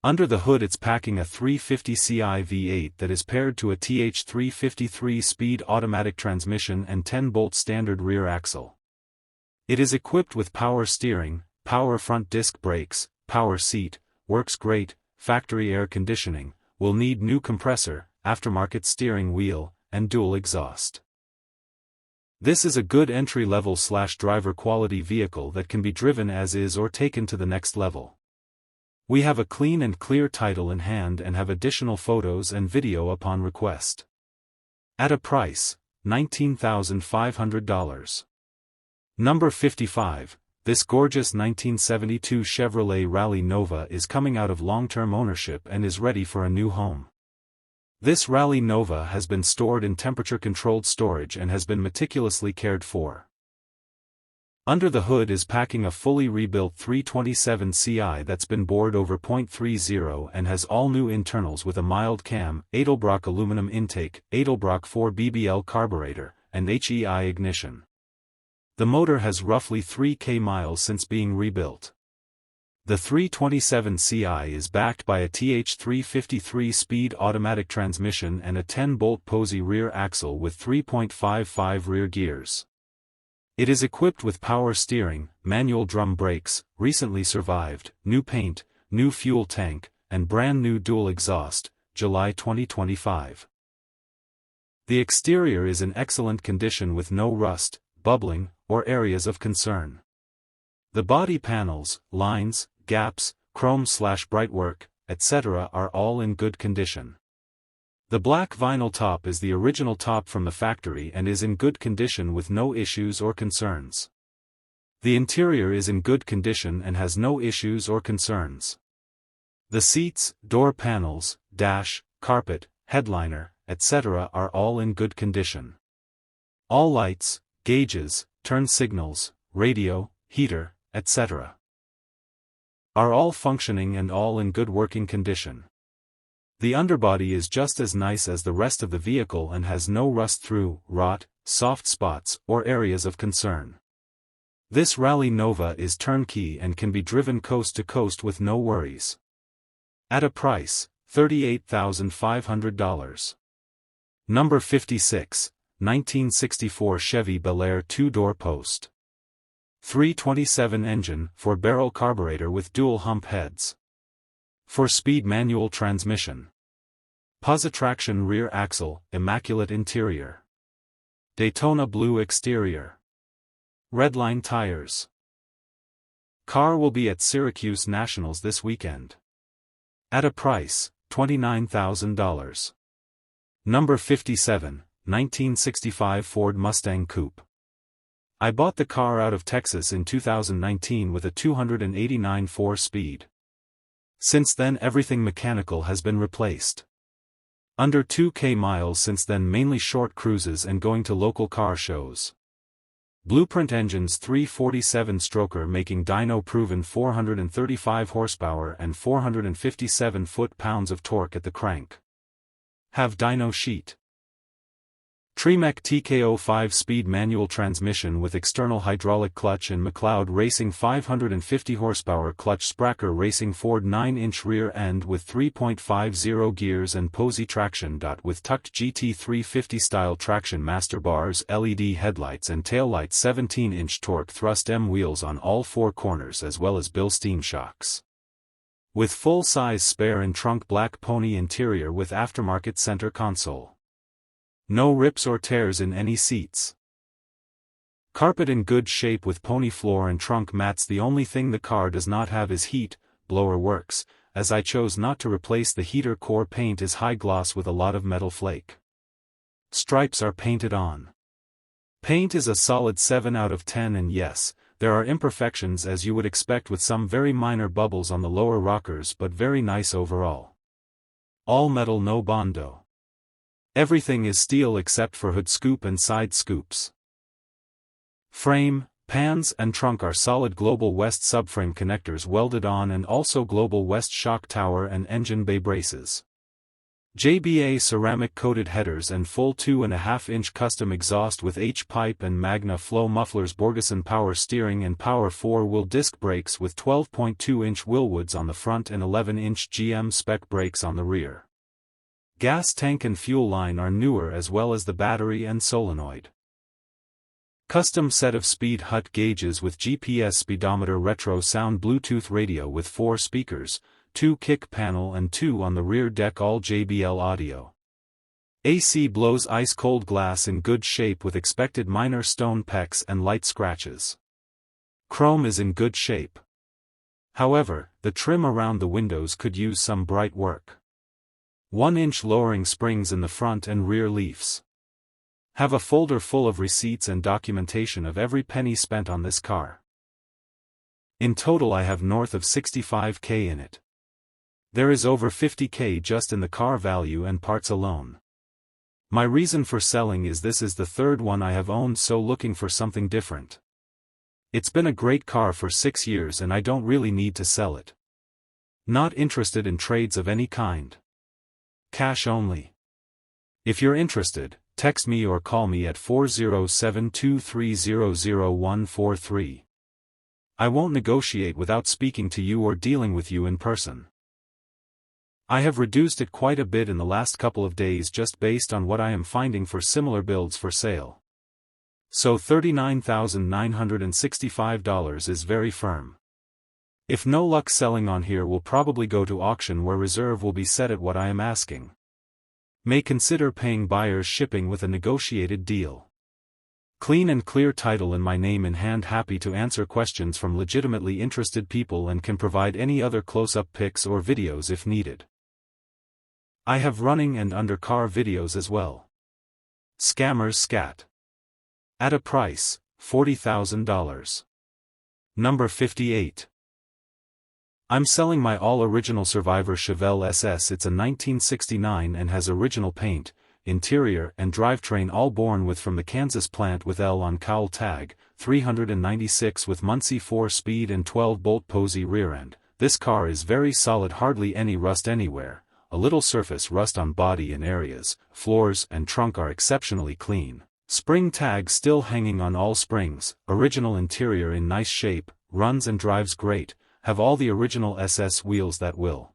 Under the hood it's packing a 350 Ci V8 that is paired to a TH350 3-speed automatic transmission and 10-bolt standard rear axle. It is equipped with power steering, power front disc brakes, power seat, works great, factory air conditioning, will need new compressor, aftermarket steering wheel, and dual exhaust. This is a good entry-level / driver quality vehicle that can be driven as is or taken to the next level. We have a clean and clear title in hand and have additional photos and video upon request. At a price, $19,500. Number 55, this gorgeous 1972 Chevrolet Rally Nova is coming out of long-term ownership and is ready for a new home. This Rally Nova has been stored in temperature-controlled storage and has been meticulously cared for. Under the hood is packing a fully rebuilt 327 Ci that's been bored over .30 and has all new internals with a mild cam, Edelbrock aluminum intake, Edelbrock 4 BBL carburetor, and HEI ignition. The motor has roughly 3,000 miles since being rebuilt. The 327 Ci is backed by a TH350 3-speed automatic transmission and a 10-bolt Posey rear axle with 3.55 rear gears. It is equipped with power steering, manual drum brakes, recently survived, new paint, new fuel tank, and brand new dual exhaust, July 2025. The exterior is in excellent condition with no rust, bubbling, or areas of concern. The body panels, lines, gaps, chrome/brightwork, etc. are all in good condition. The black vinyl top is the original top from the factory and is in good condition with no issues or concerns. The interior is in good condition and has no issues or concerns. The seats, door panels, dash, carpet, headliner, etc. are all in good condition. All lights, gauges, turn signals, radio, heater, etc. are all functioning and all in good working condition. The underbody is just as nice as the rest of the vehicle and has no rust-through, rot, soft spots, or areas of concern. This Rally Nova is turnkey and can be driven coast to coast with no worries. At a price, $38,500. Number 56, 1964 Chevy Bel Air 2-door post. 327 engine, 4-barrel carburetor with dual hump heads. 4-speed manual transmission. Positraction rear axle, immaculate interior. Daytona blue exterior. Redline tires. Car will be at Syracuse Nationals this weekend. At a price, $29,000. Number 57, 1965 Ford Mustang Coupe. I bought the car out of Texas in 2019 with a 289 4-speed. Since then everything mechanical has been replaced. Under 2,000 miles since then, mainly short cruises and going to local car shows. Blueprint engines, 347-stroker making dyno-proven 435 horsepower and 457 foot-pounds of torque at the crank. Have dyno sheet. Tremec TKO 5-speed manual transmission with external hydraulic clutch and McLeod Racing 550 horsepower clutch. Spraker Racing Ford 9-inch rear end with 3.50 gears and Posey traction. With tucked GT 350 style traction. Master bars, LED headlights and taillights. 17-inch torque thrust M wheels on all four corners as well as Bilstein shocks. With full-size spare and trunk. Black pony interior with aftermarket center console. No rips or tears in any seats. Carpet in good shape with pony floor and trunk mats. The only thing the car does not have is heat. Blower works, as I chose not to replace the heater. Core paint is high gloss with a lot of metal flake. Stripes are painted on. Paint is a solid 7 out of 10, and yes, there are imperfections as you would expect with some very minor bubbles on the lower rockers, but very nice overall. All metal, no Bondo. Everything is steel except for hood scoop and side scoops. Frame, pans and trunk are solid Global West subframe connectors welded on, and also Global West shock tower and engine bay braces. JBA ceramic coated headers and full 2.5-inch custom exhaust with H-pipe and Magna Flow mufflers. Borgeson power steering and power 4-wheel disc brakes with 12.2-inch Willwoods on the front and 11-inch GM spec brakes on the rear. Gas tank and fuel line are newer as well as the battery and solenoid. Custom set of speed hut gauges with GPS speedometer. Retro sound Bluetooth radio with 4 speakers, 2 kick panel and 2 on the rear deck. All JBL audio. AC blows ice cold. Glass in good shape with expected minor stone pecks and light scratches. Chrome is in good shape. However, the trim around the windows could use some bright work. 1-inch lowering springs in the front and rear leafs. Have a folder full of receipts and documentation of every penny spent on this car. In total I have north of $65,000 in it. There is over $50,000 just in the car value and parts alone. My reason for selling is this is the third one I have owned, so looking for something different. It's been a great car for 6 years and I don't really need to sell it. Not interested in trades of any kind. Cash only. If you're interested, text me or call me at 407-230-0143. I won't negotiate without speaking to you or dealing with you in person. I have reduced it quite a bit in the last couple of days just based on what I am finding for similar builds for sale. So $39,965 is very firm. If no luck selling on here, will probably go to auction where reserve will be set at what I am asking. May consider paying buyer's shipping with a negotiated deal. Clean and clear title in my name in hand. Happy to answer questions from legitimately interested people and can provide any other close-up pics or videos if needed. I have running and under-car videos as well. Scammers scat. At a price, $40,000. Number 58. I'm selling my all-original Survivor Chevelle SS. It's a 1969 and has original paint, interior and drivetrain all born with from the Kansas plant with L on cowl tag, 396 with Muncie 4-speed and 12-bolt Posey rear end. This car is very solid, hardly any rust anywhere, a little surface rust on body in areas, floors and trunk are exceptionally clean. Spring tag still hanging on all springs, original interior in nice shape, runs and drives great. Have all the original SS wheels that will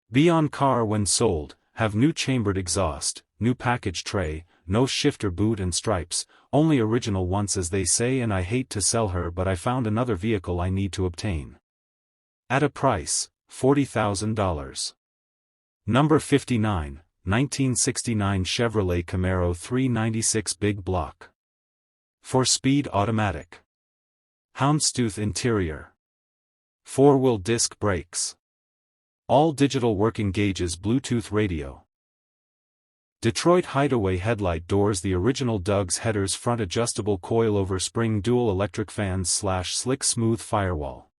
be on car when sold, have new chambered exhaust, new package tray, no shifter boot and stripes, only original once as they say, and I hate to sell her but I found another vehicle I need to obtain. At a price, $40,000. Number 59, 1969 Chevrolet Camaro 396 Big Block. 4-speed automatic. Houndstooth interior. 4-wheel disc brakes. All digital working gauges, Bluetooth radio. Detroit Hideaway headlight doors. The original Doug's headers. Front adjustable coilover spring dual electric fans / slick smooth firewall.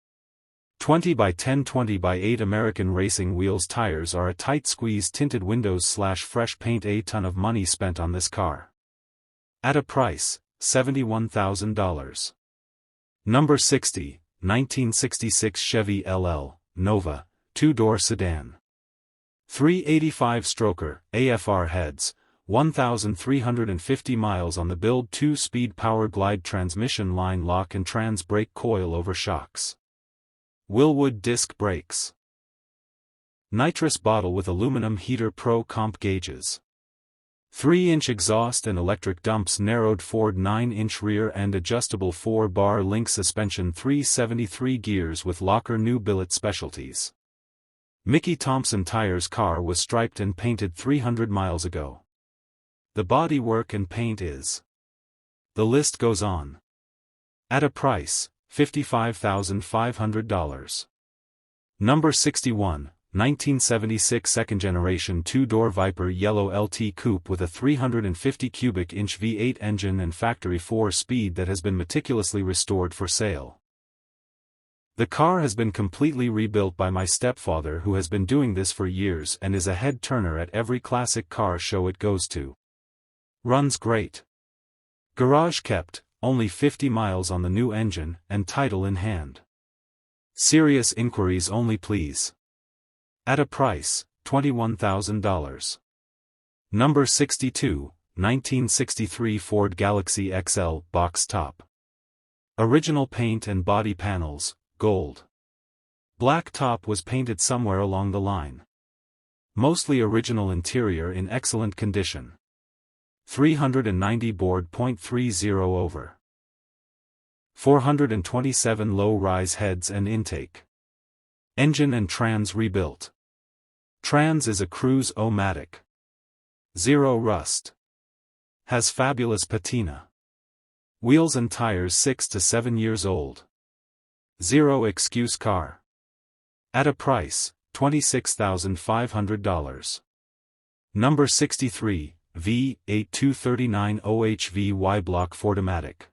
20 by 10 20 by 8 American racing wheels. Tires are a tight squeeze. Tinted windows / fresh paint. A ton of money spent on this car. At a price, $71,000. Number 60. 1966 Chevy LL Nova, 2-door sedan. 385 stroker, AFR heads, 1,350 miles on the build, 2-speed power glide transmission, line lock and trans brake coil over shocks. Willwood disc brakes. Nitrous bottle with aluminum heater, Pro Comp gauges. 3-inch exhaust and electric dumps, narrowed Ford 9-inch rear and adjustable 4-bar link suspension, 373 gears with locker, new billet specialties. Mickey Thompson tires. Car was striped and painted 300 miles ago. The body work and paint is. The list goes on. At a price, $55,500. Number 61, 1976 second-generation 2-door Viper Yellow LT Coupe with a 350 cubic inch V8 engine and factory 4-speed that has been meticulously restored, for sale. The car has been completely rebuilt by my stepfather, who has been doing this for years and is a head-turner at every classic car show it goes to. Runs great. Garage kept, only 50 miles on the new engine, and title in hand. Serious inquiries only, please. At a price, $21,000. Number 62, 1963 Ford Galaxie XL box top. Original paint and body panels, gold. Black top was painted somewhere along the line. Mostly original interior in excellent condition. 390 board, .30 over. 427 low-rise heads and intake. Engine and trans rebuilt. Trans is a Cruise-O-Matic. Zero rust. Has fabulous patina. Wheels and tires 6 to 7 years old. Zero excuse car. At a price, $26,500. Number 63, V8 239 OHV Y-block Fordomatic.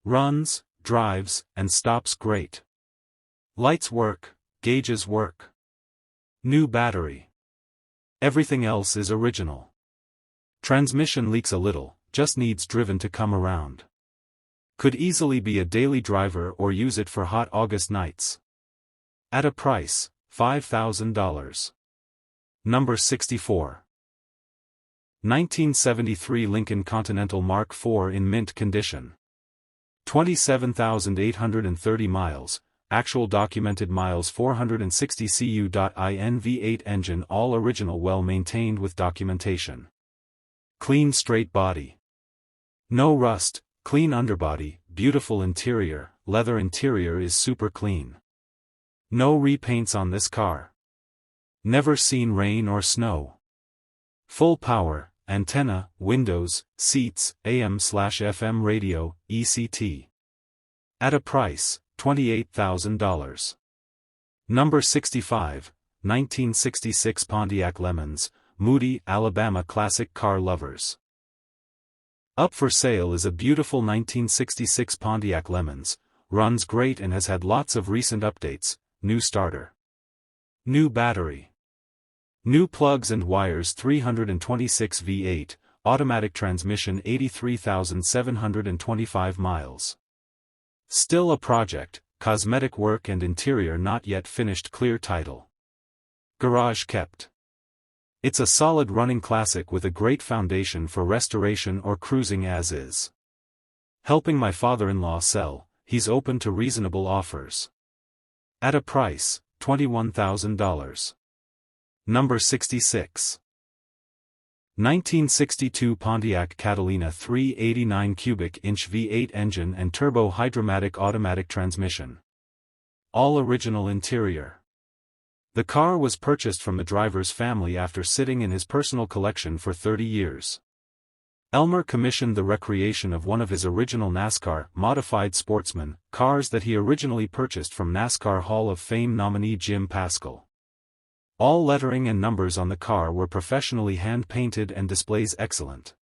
Runs, drives, and stops great. Lights work, gauges work. New battery. Everything else is original. Transmission leaks a little, just needs driven to come around. Could easily be a daily driver or use it for hot August nights. At a price, $5,000. Number 64. 1973 Lincoln Continental Mark IV in mint condition. 27,830 miles, actual documented miles 460 cu.in. V8 engine, all original, well maintained with documentation. Clean straight body. No rust, clean underbody, beautiful interior, leather interior is super clean. No repaints on this car. Never seen rain or snow. Full power, antenna, windows, seats, AM/FM radio, ECT. At a price, $28,000. Number 65, 1966 Pontiac Lemans, Moody, Alabama. Classic car lovers. Up for sale is a beautiful 1966 Pontiac Lemans, runs great and has had lots of recent updates. New starter. New battery. New plugs and wires. 326 V8, automatic transmission. 83,725 miles. Still a project, cosmetic work and interior not yet finished. Clear title. Garage kept. It's a solid running classic with a great foundation for restoration or cruising as is. Helping my father-in-law sell, he's open to reasonable offers. At a price, $21,000. Number 66. 1962 Pontiac Catalina 389 cubic inch V8 engine and turbo hydromatic automatic transmission. All original interior. The car was purchased from the driver's family after sitting in his personal collection for 30 years. Elmer commissioned the recreation of one of his original NASCAR modified sportsman cars that he originally purchased from NASCAR Hall of Fame nominee Jim Paschal. All lettering and numbers on the car were professionally hand-painted and displays excellent.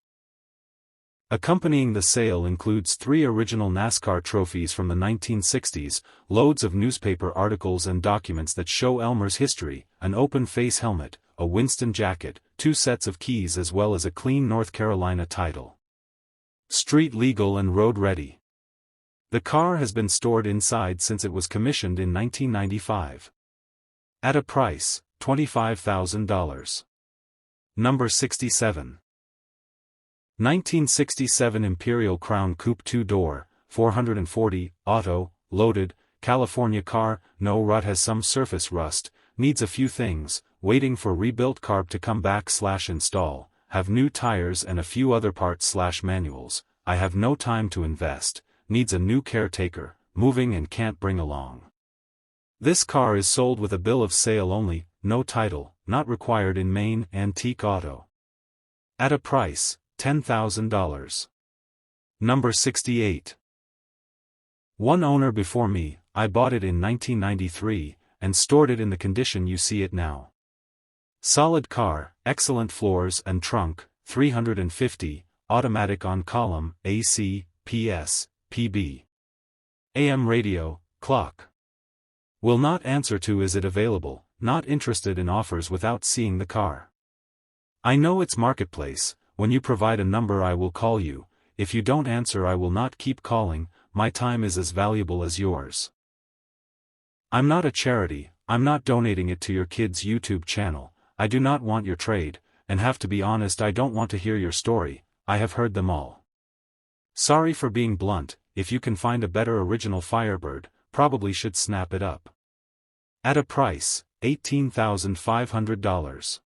Accompanying the sale includes 3 original NASCAR trophies from the 1960s, loads of newspaper articles and documents that show Elmer's history, an open-face helmet, a Winston jacket, 2 sets of keys as well as a clean North Carolina title. Street legal and road ready. The car has been stored inside since it was commissioned in 1995. At a price, $25,000. Number 67. 1967 Imperial Crown Coupe 2-door, 440, auto, loaded, California car, no rut, has some surface rust, needs a few things, waiting for rebuilt carb to come back/install, have new tires and a few other parts/manuals, I have no time to invest, needs a new caretaker, moving and can't bring along. This car is sold with a bill of sale only, no title, not required in Maine. Antique auto. At a price, $10,000. Number 68. One owner before me, I bought it in 1993, and stored it in the condition you see it now. Solid car, excellent floors and trunk, 350, automatic on column, AC, PS, PB. AM radio, clock. Will not answer to is it available, not interested in offers without seeing the car. I know it's marketplace, when you provide a number I will call you, if you don't answer I will not keep calling, my time is as valuable as yours. I'm not a charity, I'm not donating it to your kid's YouTube channel, I do not want your trade, and have to be honest, I don't want to hear your story, I have heard them all. Sorry for being blunt, if you can find a better original Firebird, probably should snap it up. At a price, $18,500.